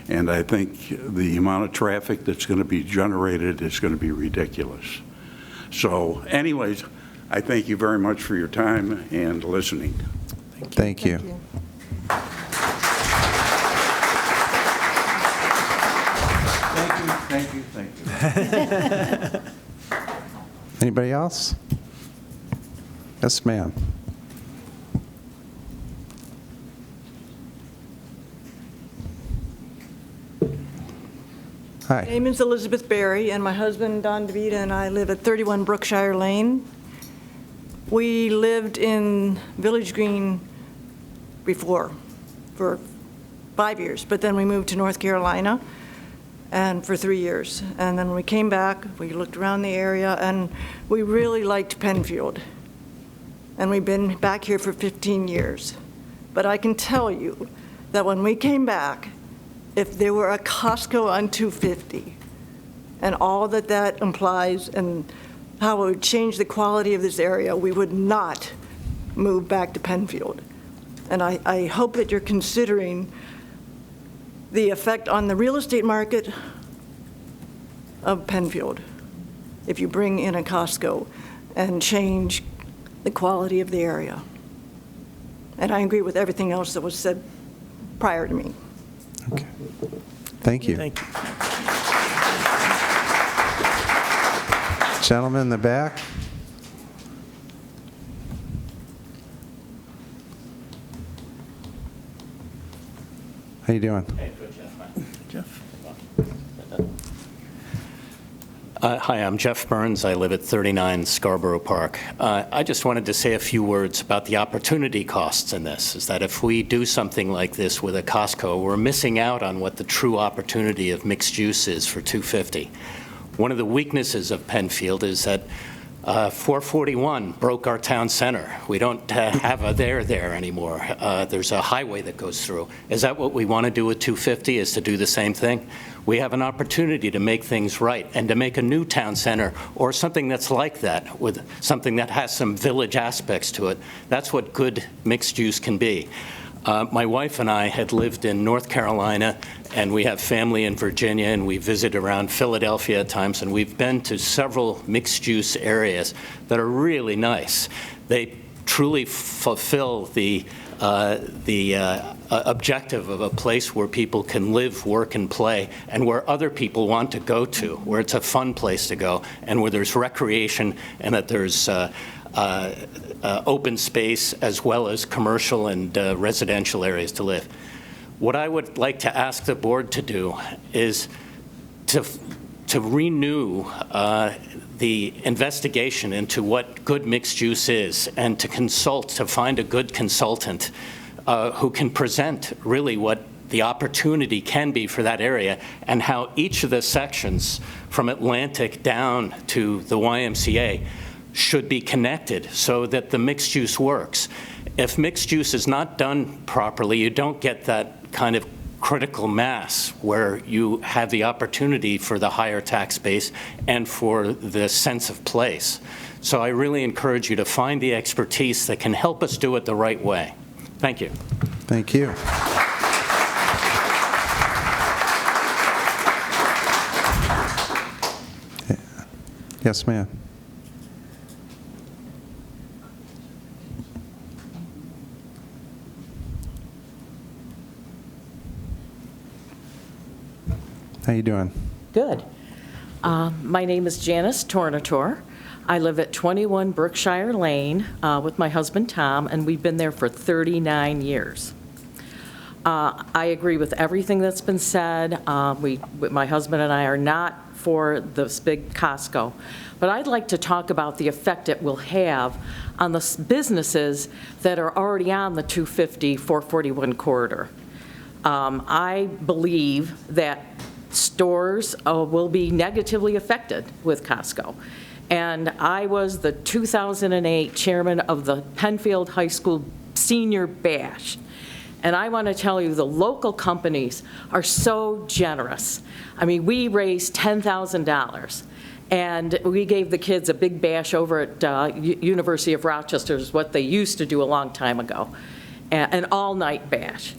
And I think the amount of traffic that's going to be generated is going to be ridiculous. So anyways, I thank you very much for your time and listening. Thank you. Thank you. Anybody else? Yes, ma'am. Hi. My name is Elizabeth Berry, and my husband, Don DeVita, and I live at 31 Brookshire Lane. We lived in Village Green before for 5 years, but then we moved to North Carolina and for 3 years. And then when we came back, we looked around the area, and we really liked Penfield. And we've been back here for 15 years. But I can tell you that when we came back, if there were a Costco on 250 and all that that implies and how it would change the quality of this area, we would not move back to Penfield. And I hope that you're considering the effect on the real estate market of Penfield if you bring in a Costco and change the quality of the area. And I agree with everything else that was said prior to me. Okay. Thank you. Thank you. Gentleman in the back. How you doing? Jeff. Hi, I'm Jeff Burns. I live at 39 Scarborough Park. I just wanted to say a few words about the opportunity costs in this, is that if we do something like this with a Costco, we're missing out on what the true opportunity of mixed use is for 250. One of the weaknesses of Penfield is that 441 broke our town center. We don't have a there anymore. There's a highway that goes through. Is that what we want to do with 250, is to do the same thing? We have an opportunity to make things right and to make a new town center or something that's like that, with something that has some village aspects to it. That's what good mixed use can be. My wife and I had lived in North Carolina, and we have family in Virginia, and we visit around Philadelphia at times, and we've been to several mixed-use areas that are really nice. They truly fulfill the objective of a place where people can live, work, and play, and where other people want to go to, where it's a fun place to go, and where there's recreation, and that there's open space as well as commercial and residential areas to live. What I would like to ask the board to do is to renew the investigation into what good mixed use is, and to find a good consultant who can present really what the opportunity can be for that area, and how each of the sections from Atlantic down to the YMCA should be connected so that the mixed use works. If mixed use is not done properly, you don't get that kind of critical mass where you have the opportunity for the higher tax base and for the sense of place. So I really encourage you to find the expertise that can help us do it the right way. Thank you. Thank you. Yes, ma'am. How you doing? Good. My name is Janice Tornator. I live at 21 Brookshire Lane with my husband Tom, and we've been there for 39 years. I agree with everything that's been said. My husband and I are not for this big Costco, but I'd like to talk about the effect it will have on the businesses that are already on the 250-441 corridor. I believe that stores will be negatively affected with Costco. And I was the 2008 chairman of the Penfield High School Senior Bash. And I want to tell you, the local companies are so generous. I mean, we raised $10,000. And we gave the kids a big bash over at University of Rochester, is what they used to do a long time ago, an all-night bash.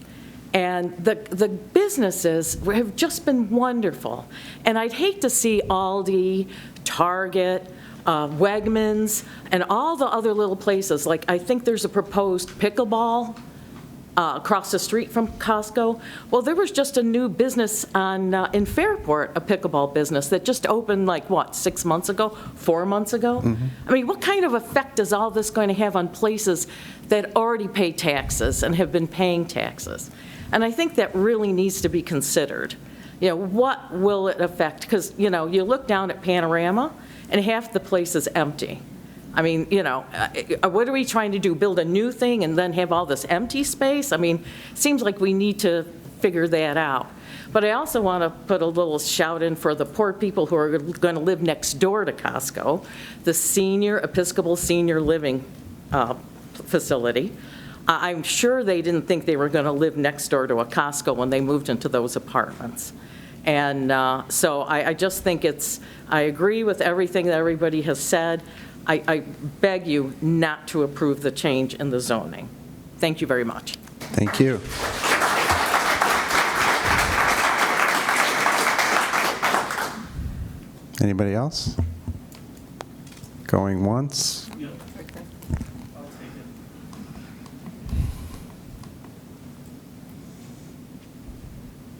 And the businesses have just been wonderful. And I'd hate to see Aldi, Target, Wegmans, and all the other little places. Like, I think there's a proposed pickleball across the street from Costco. Well, there was just a new business in Fairport, a pickleball business that just opened, like, what, 6 months ago, 4 months ago? Mm-hmm. I mean, what kind of effect is all this going to have on places that already pay taxes and have been paying taxes? And I think that really needs to be considered. You know, what will it affect? Because, you know, you look down at Panorama, and half the place is empty. I mean, you know, what are we trying to do, build a new thing and then have all this empty space? I mean, it seems like we need to figure that out. But I also want to put a little shout in for the poor people who are going to live next door to Costco, the Episcopal Senior Living facility. I'm sure they didn't think they were going to live next door to a Costco when they moved into those apartments. And so I just think I agree with everything that everybody has said. I beg you not to approve the change in the zoning. Thank you very much. Thank you. Anybody else? Going once?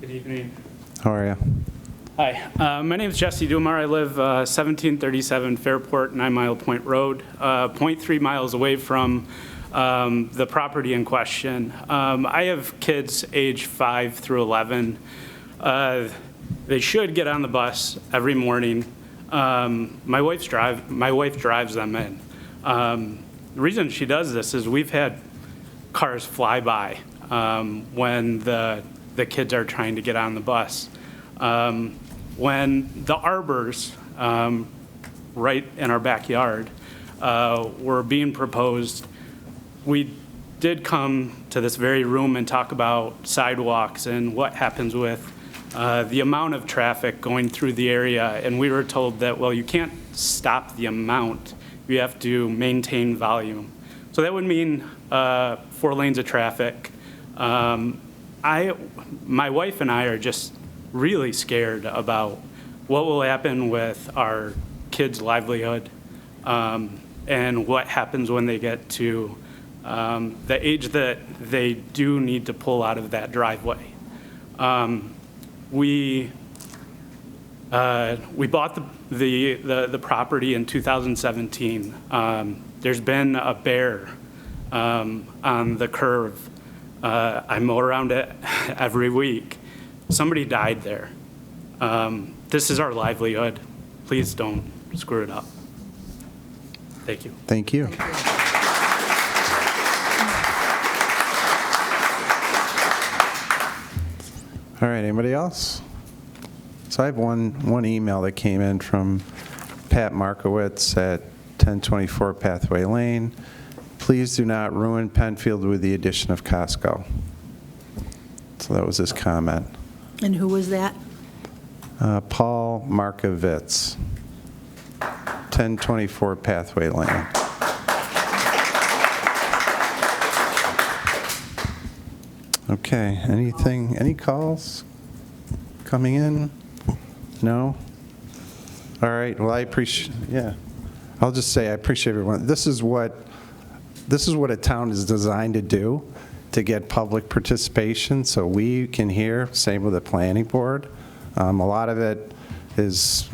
Good evening. How are you? Hi, my name is Jesse Dumar. I live 1737 Fairport, 9 Mile Point Road, 0.3 miles away from the property in question. I have kids age 5 through 11. They should get on the bus every morning. My wife drives them in. The reason she does this is we've had cars fly by when the kids are trying to get on the bus. When the arbors right in our backyard were being proposed, we did come to this very room and talk about sidewalks and what happens with the amount of traffic going through the area. And we were told that, well, you can't stop the amount. You have to maintain volume. So that would mean 4 lanes of traffic. My wife and I are just really scared about what will happen with our kids' livelihood and what happens when they get to the age that they do need to pull out of that driveway. We bought the property in 2017. There's been a bear on the curve. I mow around it every week. Somebody died there. This is our livelihood. Please don't screw it up. Thank you. Thank you. All right, anybody else? So I have one email that came in from Pat Markowitz at 1024 Pathway Lane. Please do not ruin Penfield with the addition of Costco. So that was his comment. And who was that? Paul Markowitz, 1024 Pathway Lane. Okay, any calls coming in? No? All right, well, I'll just say I appreciate everyone. This is what a town is designed to do, to get public participation so we can hear, same with the planning board. A lot of it is,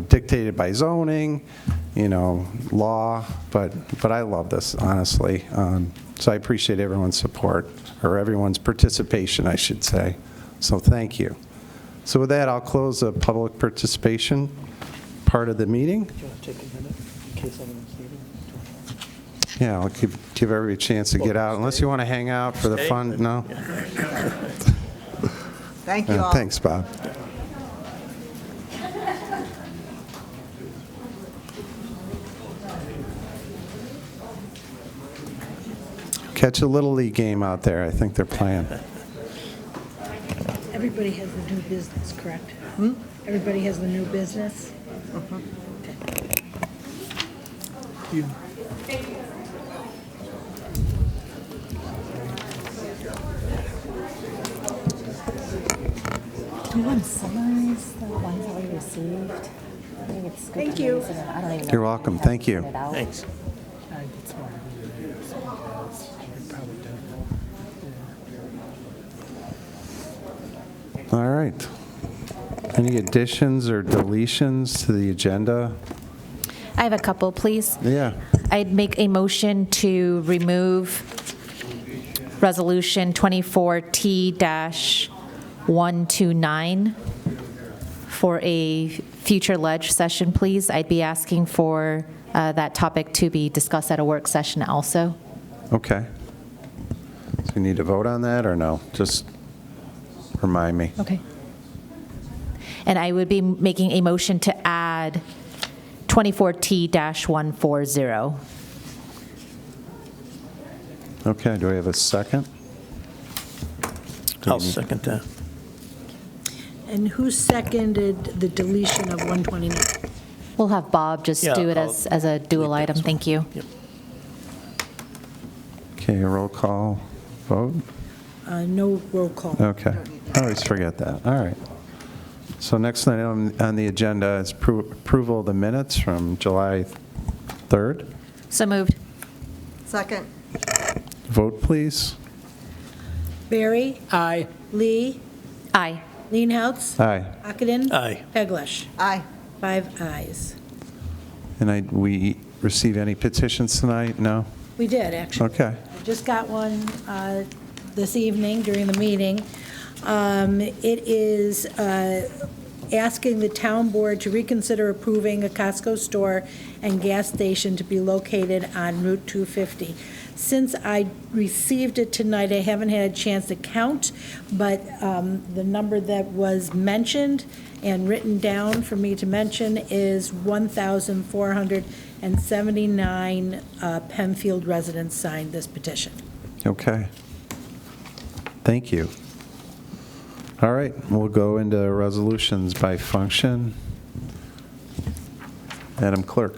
dictated by zoning, law, but I love this, honestly. So I appreciate everyone's support, or everyone's participation, I should say. So thank you. So with that, I'll close the public participation part of the meeting. Do you want to take a minute in case anyone's leaving? Yeah, I'll give everybody a chance to get out, unless you want to hang out for the fun, no? Thank you all. Thanks, Bob. Catch a Little League game out there. I think they're playing. Everybody has the new business, correct? Everybody has the new business? Do you want to summarize the ones that we received? I think it's good. Thank you. I don't even know. You're welcome. Thank you. Thanks. All right. Any additions or deletions to the agenda? I have a couple, please. Yeah. I'd make a motion to remove Resolution 24T-129 for a future ledge session, please. I'd be asking for that topic to be discussed at a work session also. Okay. So we need to vote on that or no? Just remind me. Okay. And I would be making a motion to add 24T-140. Okay, do we have a second? I'll second that. And who seconded the deletion of 129? We'll have Bob just Yeah, do it I'll as a dual delete that item. as well. Thank you. Yep. Okay, roll call vote? No roll call. Okay, I always forget that, all right. So next item on the agenda is approval of the minutes from July 3rd. So moved. Second. Vote, please. Barry? Aye. Lee? Aye. Leenhouts? Aye. Ockenden? Aye. Teglash? Aye. 5 ayes. And we receive any petitions tonight? No? We did, actually. Okay. I just got one this evening during the meeting. It is asking the town board to reconsider approving a Costco store and gas station to be located on Route 250. Since I received it tonight, I haven't had a chance to count, but the number that was mentioned and written down for me to mention is 1,479 Penfield residents signed this petition. Okay. Thank you. All right, we'll go into resolutions by function. Madam Clerk.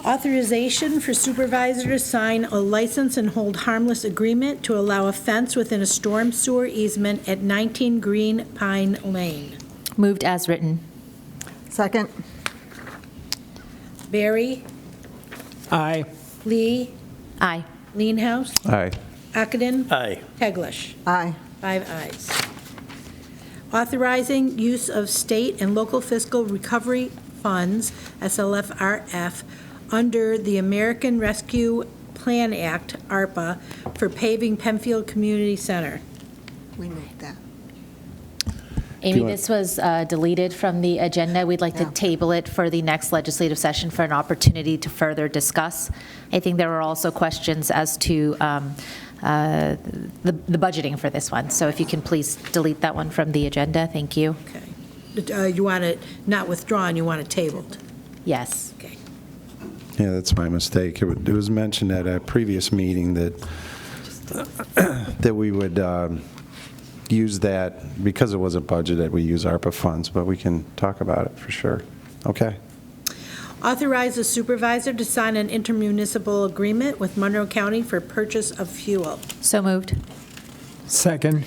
Authorization for supervisor to sign a license and hold harmless agreement to allow a fence within a storm sewer easement at 19 Green Pine Lane. Moved as written. Second. Barry? Aye. Lee? Aye. Leenhouse? Aye. Ockenden? Aye. Teglash? Aye. 5 ayes. Authorizing use of state and local fiscal recovery funds, SLFRF, under the American Rescue Plan Act, ARPA, for paving Penfield Community Center. We moved that. Amy, this was deleted from the agenda. We'd like to table it for the next legislative session for an opportunity to further discuss. I think there were also questions as to the budgeting for this one. So if you can please delete that one from the agenda, thank you. Okay. You want it not withdrawn, you want it tabled? Yes. Okay. Yeah, that's my mistake. It was mentioned at a previous meeting that that we would use that, because it wasn't budgeted, we use ARPA funds, but we can talk about it for sure. Okay. Authorize the supervisor to sign an intermunicipal agreement with Monroe County for purchase of fuel. So moved. Second.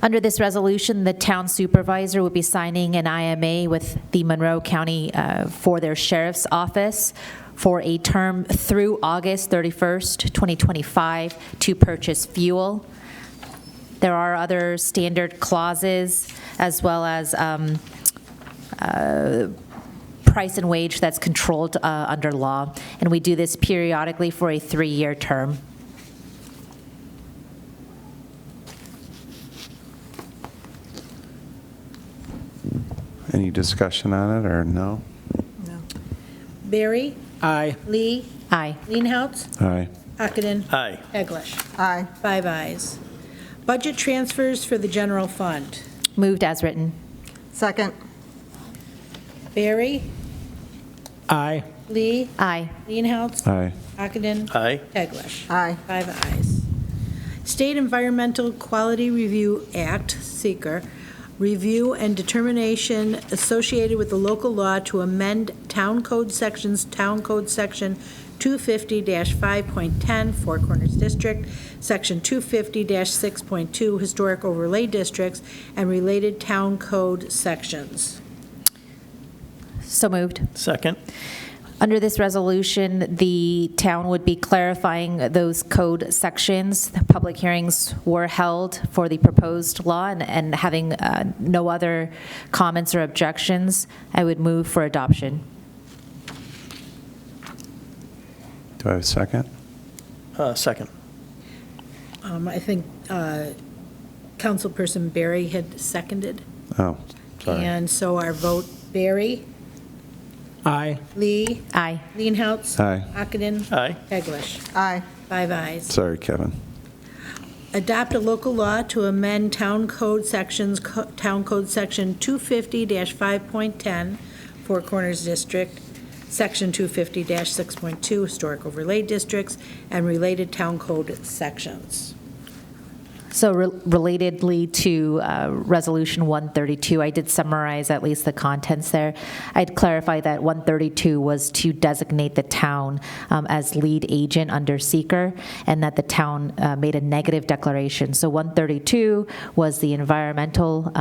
Under this resolution, the town supervisor will be signing an IMA with the Monroe County for their sheriff's office for a term through August 31st, 2025 to purchase fuel. There are other standard clauses as well as price and wage that's controlled under law, and we do this periodically for a 3-year term. Any discussion on it, or no? No. Barry? Aye. Lee? Aye. Leenhouts? Aye. Ockenden? Aye. Teglash? Aye. 5 ayes. Budget transfers for the general fund. Moved as written. Second. Barry? Aye. Lee? Aye. Leenhouts? Aye. Ockenden? Aye. Teglash? Aye. 5 ayes. State Environmental Quality Review Act, SEQR, review and determination associated with the local law to amend Town Code Section 250-5.10, Four Corners District, Section 250-6.2, Historic Overlay Districts, and related town code sections. So moved. Second. Under this resolution, the town would be clarifying those code sections. The public hearings were held for the proposed law, and having no other comments or objections, I would move for adoption. Do I have a second? Second. I think Councilperson Barry had seconded. Oh, sorry. And so our vote, Barry? Aye. Lee? Aye. Leenhouts? Aye. Ockenden? Aye. Teglash? Aye. 5 ayes. Sorry, Kevin. Adopt a local law to amend Town Code Section 250-5.10, Four Corners District, Section 250-6.2, Historic Overlay Districts, and related town code sections. So relatedly to Resolution 132, I did summarize at least the contents there. I'd clarify that 132 was to designate the town as lead agent under seeker, and that the town made a negative declaration. So 132 was the environmental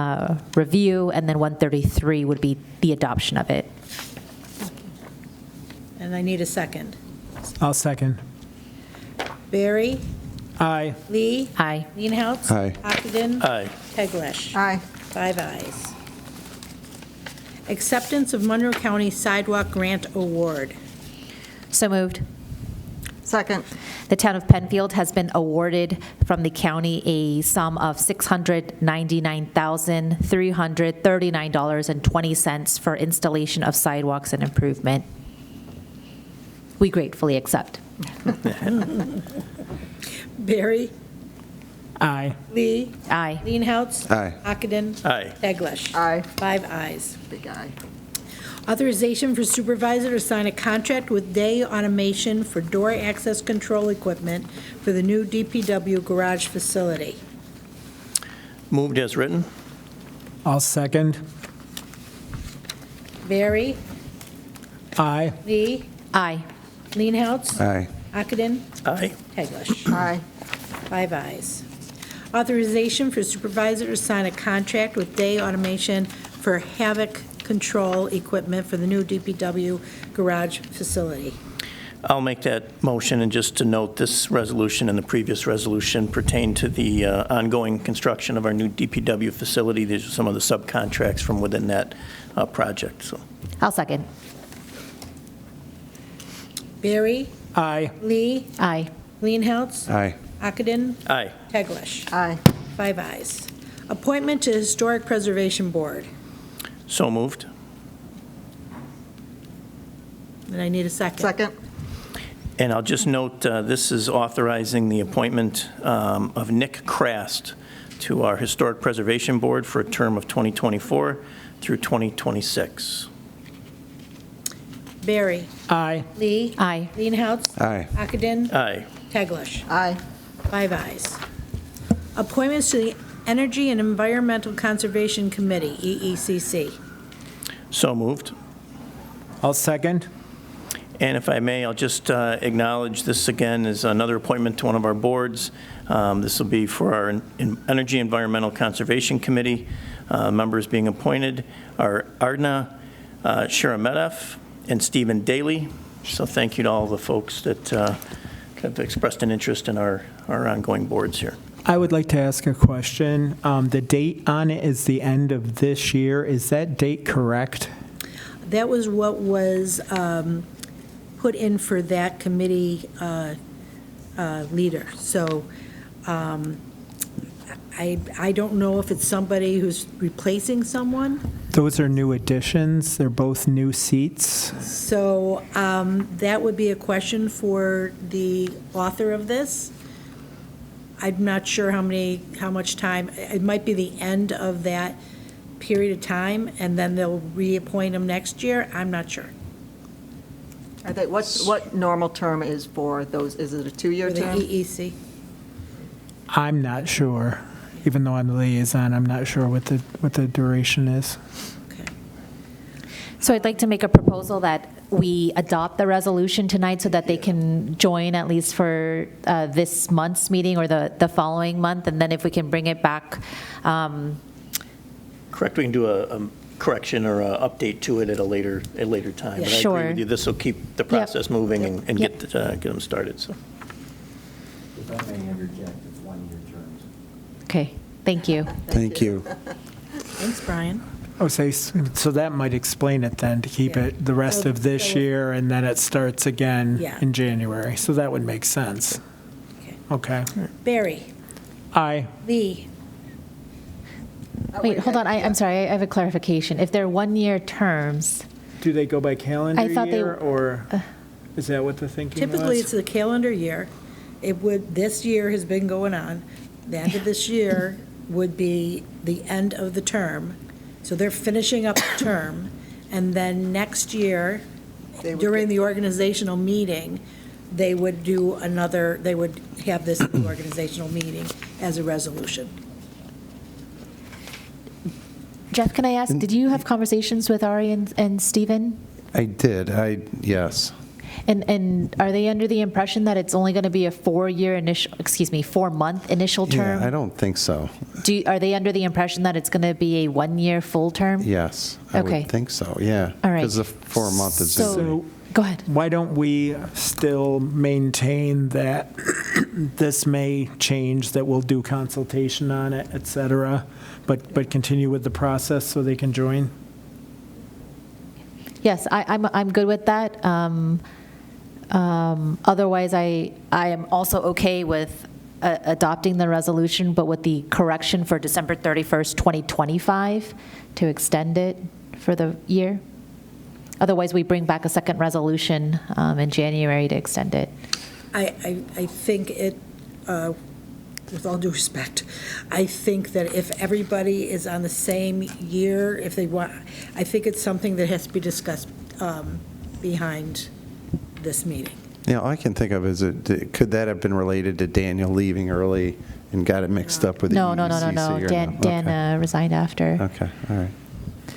review, and then 133 would be the adoption of it. And I need a second. I'll second. Barry? Aye. Lee? Aye. Leenhouts? Aye. Ockenden? Aye. Teglash? Aye. 5 ayes. Acceptance of Monroe County Sidewalk Grant Award. So moved. Second. The town of Penfield has been awarded from the county a sum of $699,339.20 for installation of sidewalks and improvement. We gratefully accept. Barry? Aye. Lee? Aye. Leenhouts? Aye. Ockenden? Aye. Teglash? Aye. 5 ayes. Big aye. Authorization for supervisor to sign a contract with Day Automation for door access control equipment for the new DPW garage facility. Moved as written. I'll second. Barry? Aye. Lee? Aye. Leenhouts? Aye. Ockenden? Aye. Teglash? Aye. 5 ayes. Authorization for supervisor to sign a contract with Day Automation for Havoc control equipment for the new DPW garage facility. I'll make that motion, and just to note, this resolution and the previous resolution pertain to the ongoing construction of our new DPW facility. These are some of the subcontracts from within that project. So, I'll second. Barry? Aye. Lee? Aye. Leenhouts? Aye. Ockenden? aye. Teglash? Aye. 5 ayes. Appointment to Historic Preservation Board. So moved. And I need a second. Second. And I'll just note, this is authorizing the appointment of Nick Krast to our Historic Preservation Board for a term of 2024 through 2026. Barry? Aye. Lee? Aye. Leenhouts? Aye. Ockenden? Aye. Teglash? Aye. 5 ayes. Appointments to the Energy and Environmental Conservation Committee, EECC. So moved. I'll second. And if I may, I'll just acknowledge this again is another appointment to one of our boards. This will be for our Energy Environmental Conservation Committee. Members being appointed are Ardna Shiramedev and Stephen Daly. So thank you to all the folks that have expressed an interest in our ongoing boards here. I would like to ask a question. The date on it is the end of this year. Is that date correct? That was what was put in for that committee leader. So I don't know if it's somebody who's replacing someone. Those are new additions. They're both new seats. So that would be a question for the author of this. I'm not sure how much time. It might be the end of that period of time, and then they'll reappoint them next year. I'm not sure. Are they, what normal term is for those? Is it a 2-year For the term? EEC. I'm not sure. Even though I'm the liaison, I'm not sure what the duration is. So I'd like to make a proposal that we adopt the resolution tonight so that they can join at least for this month's meeting or the following month, and then if we can bring it back. Correct, we can do a correction or an update to it at a later time. But I Sure. agree with you, this will keep the process moving and Yep. get them started, so. If I may interject, it's 1-year terms. Okay, thank you. Thank you. Thanks, Brian. Oh, so that might explain it then, to keep it the rest of this year, and then it starts again Yeah. in January. So that would make sense. Okay. Barry. Aye. Lee. Wait, hold on, I'm sorry, I have a clarification. If they're 1-year terms, Do they go by calendar I thought they- year, or is that what the thinking was? Typically, it's the calendar year. This year has been going on. The end of this year would be the end of the term. So they're finishing up the term. And then next year, during the organizational meeting, they would do another, they would have this organizational meeting as a resolution. Jeff, can I ask, did you have conversations with Ari and Stephen? I did, yes. And are they under the impression that it's only going to be a 4-month initial term? Yeah, I don't think so. Are they under the impression that it's going to be a 1-year full term? Yes, I Okay. would think so, yeah. All right. Because the 4 month is. So, go ahead. Why don't we still maintain that this may change, that we'll do consultation on it, et cetera, but continue with the process so they can join? Yes, I'm good with that. Otherwise, I am also okay with adopting the resolution, but with the correction for December 31st, 2025, to extend it for the year. Otherwise, we bring back a second resolution in January to extend it. I think it, with all due respect, I think that if everybody is on the same year, if they want, I think it's something that has to be discussed behind this meeting. Yeah, all I can think of is, could that have been related to Daniel leaving early and got it mixed up with the No. EECC or Dan resigned after. Okay, all right.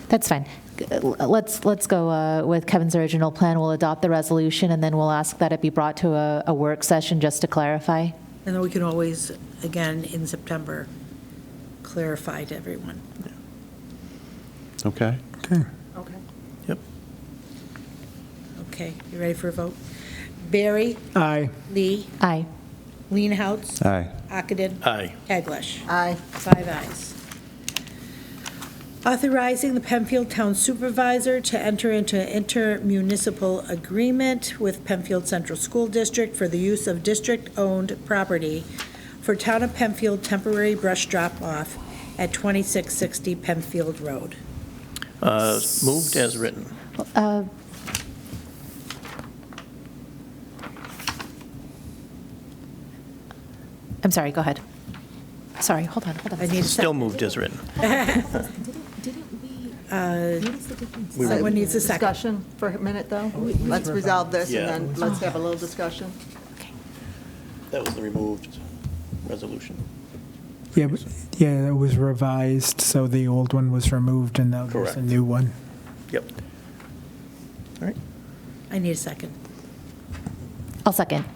That's fine. Let's go with Kevin's original plan. We'll adopt the resolution, and then we'll ask that it be brought to a work session just to clarify. And then we can always, again, in September, clarify to everyone. Okay. Okay. Okay. Yep. Okay, you ready for a vote? Barry? Aye. Lee? Aye. Leenhouts? Aye. Ockenden? Aye. Teglash? Aye. 5 ayes. Authorizing the Penfield Town Supervisor to enter into an intermunicipal agreement with Penfield Central School District for the use of district-owned property for Town of Penfield temporary brush drop-off at 2660 Penfield Road. Moved as written. I'm sorry, go ahead. Sorry, hold on. I need a Still second. moved as written. Someone needs a second. Discussion for a minute, though? Let's resolve this, and then let's have a little discussion. That was the removed resolution. Yeah, it was revised, so the old one was removed, and now there's a Correct. new one. Yep. All right. I need a second. I'll second.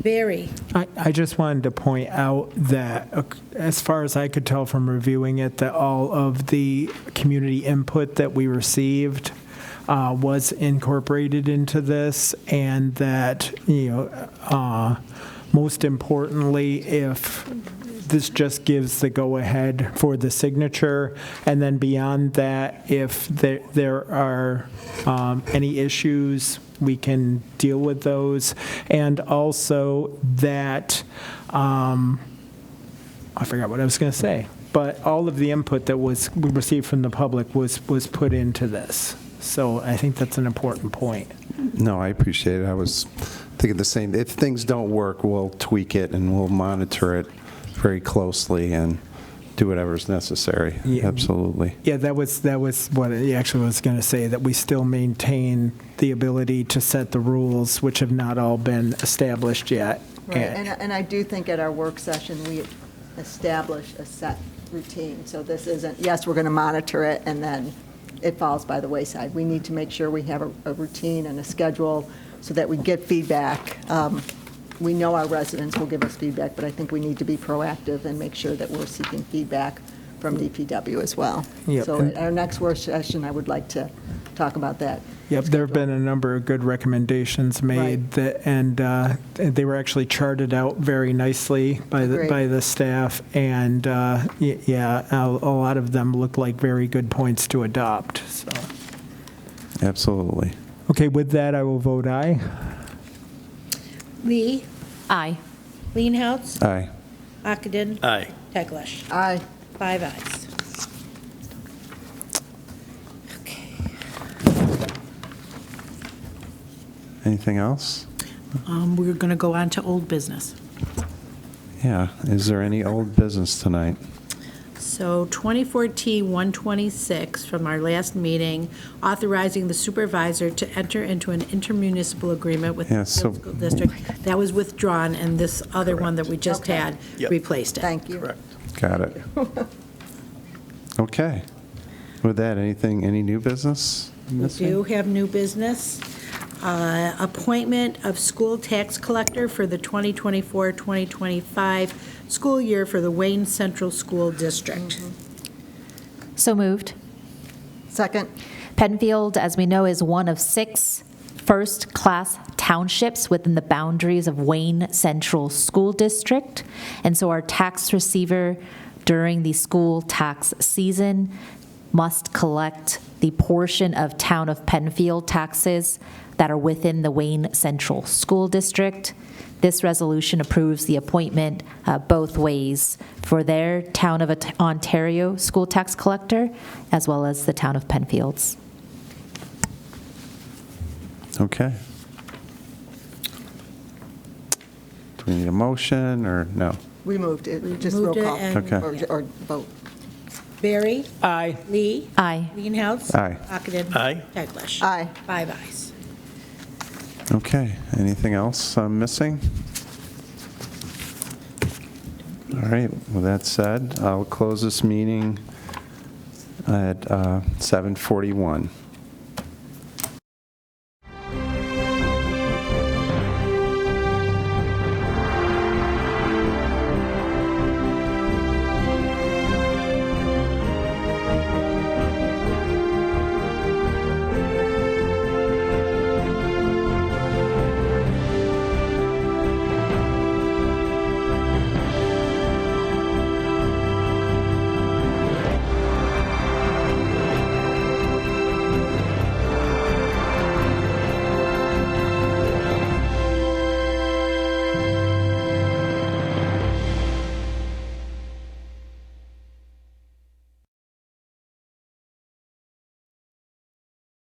Barry? I just wanted to point out that, as far as I could tell from reviewing it, that all of the community input that we received was incorporated into this, and that, most importantly, if this just gives the go-ahead for the signature, and then beyond that, if there are any issues, we can deal with those. And also that, I forgot what I was going to say, but all of the input that we received from the public was put into this. So I think that's an important point. No, I appreciate it. I was thinking the same. If things don't work, we'll tweak it and we'll monitor it very closely and do whatever's necessary. Yeah. Absolutely. Yeah, that was what I actually was going to say, that we still maintain the ability to set the rules, which have not all been established yet. Right, and I do think at our work session, we established a set routine. So this isn't, yes, we're going to monitor it, and then it falls by the wayside. We need to make sure we have a routine and a schedule so that we get feedback. We know our residents will give us feedback, but I think we need to be proactive and make sure that we're seeking feedback from DPW as well. Yep. So at our next work session, I would like to talk about that. Yep, there have been a number of good recommendations made, and they were actually charted out very nicely by the staff, and a lot of them look like very good points to adopt. So. Absolutely. Okay, with that, I will vote aye. Lee? Aye. Leenhouts? Aye. Ockenden? Aye. Teglash? Aye. 5 ayes. Anything else? We're going to go on to old business. Yeah. Is there any old business tonight? So 24T-126 from our last meeting, authorizing the supervisor to enter into an intermunicipal agreement with the Yeah, so- Penfield School District. That was withdrawn, and this other one that we just had Yep. replaced it. Thank you. Correct. Got it. Okay. With that, any new business? We do have new business. Appointment of school tax collector for the 2024-2025 school year for the Wayne Central School District. So moved. Second. Penfield, as we know, is one of 6 first-class townships within the boundaries of Wayne Central School District. And so our tax receiver during the school tax season must collect the portion of Town of Penfield taxes that are within the Wayne Central School District. This resolution approves the appointment both ways for their Town of Ontario school tax collector, as well as the Town of Penfield's. Okay. Do we need a motion, or no? We moved it, just roll moved it call. and- Okay. Or vote. Barry? Aye. Lee? Aye. Leenhouts? Aye. Ockenden? Aye. Teglash? Aye. 5 ayes. Okay, anything else I'm missing? All right, with that said, I'll close this meeting at 7:41.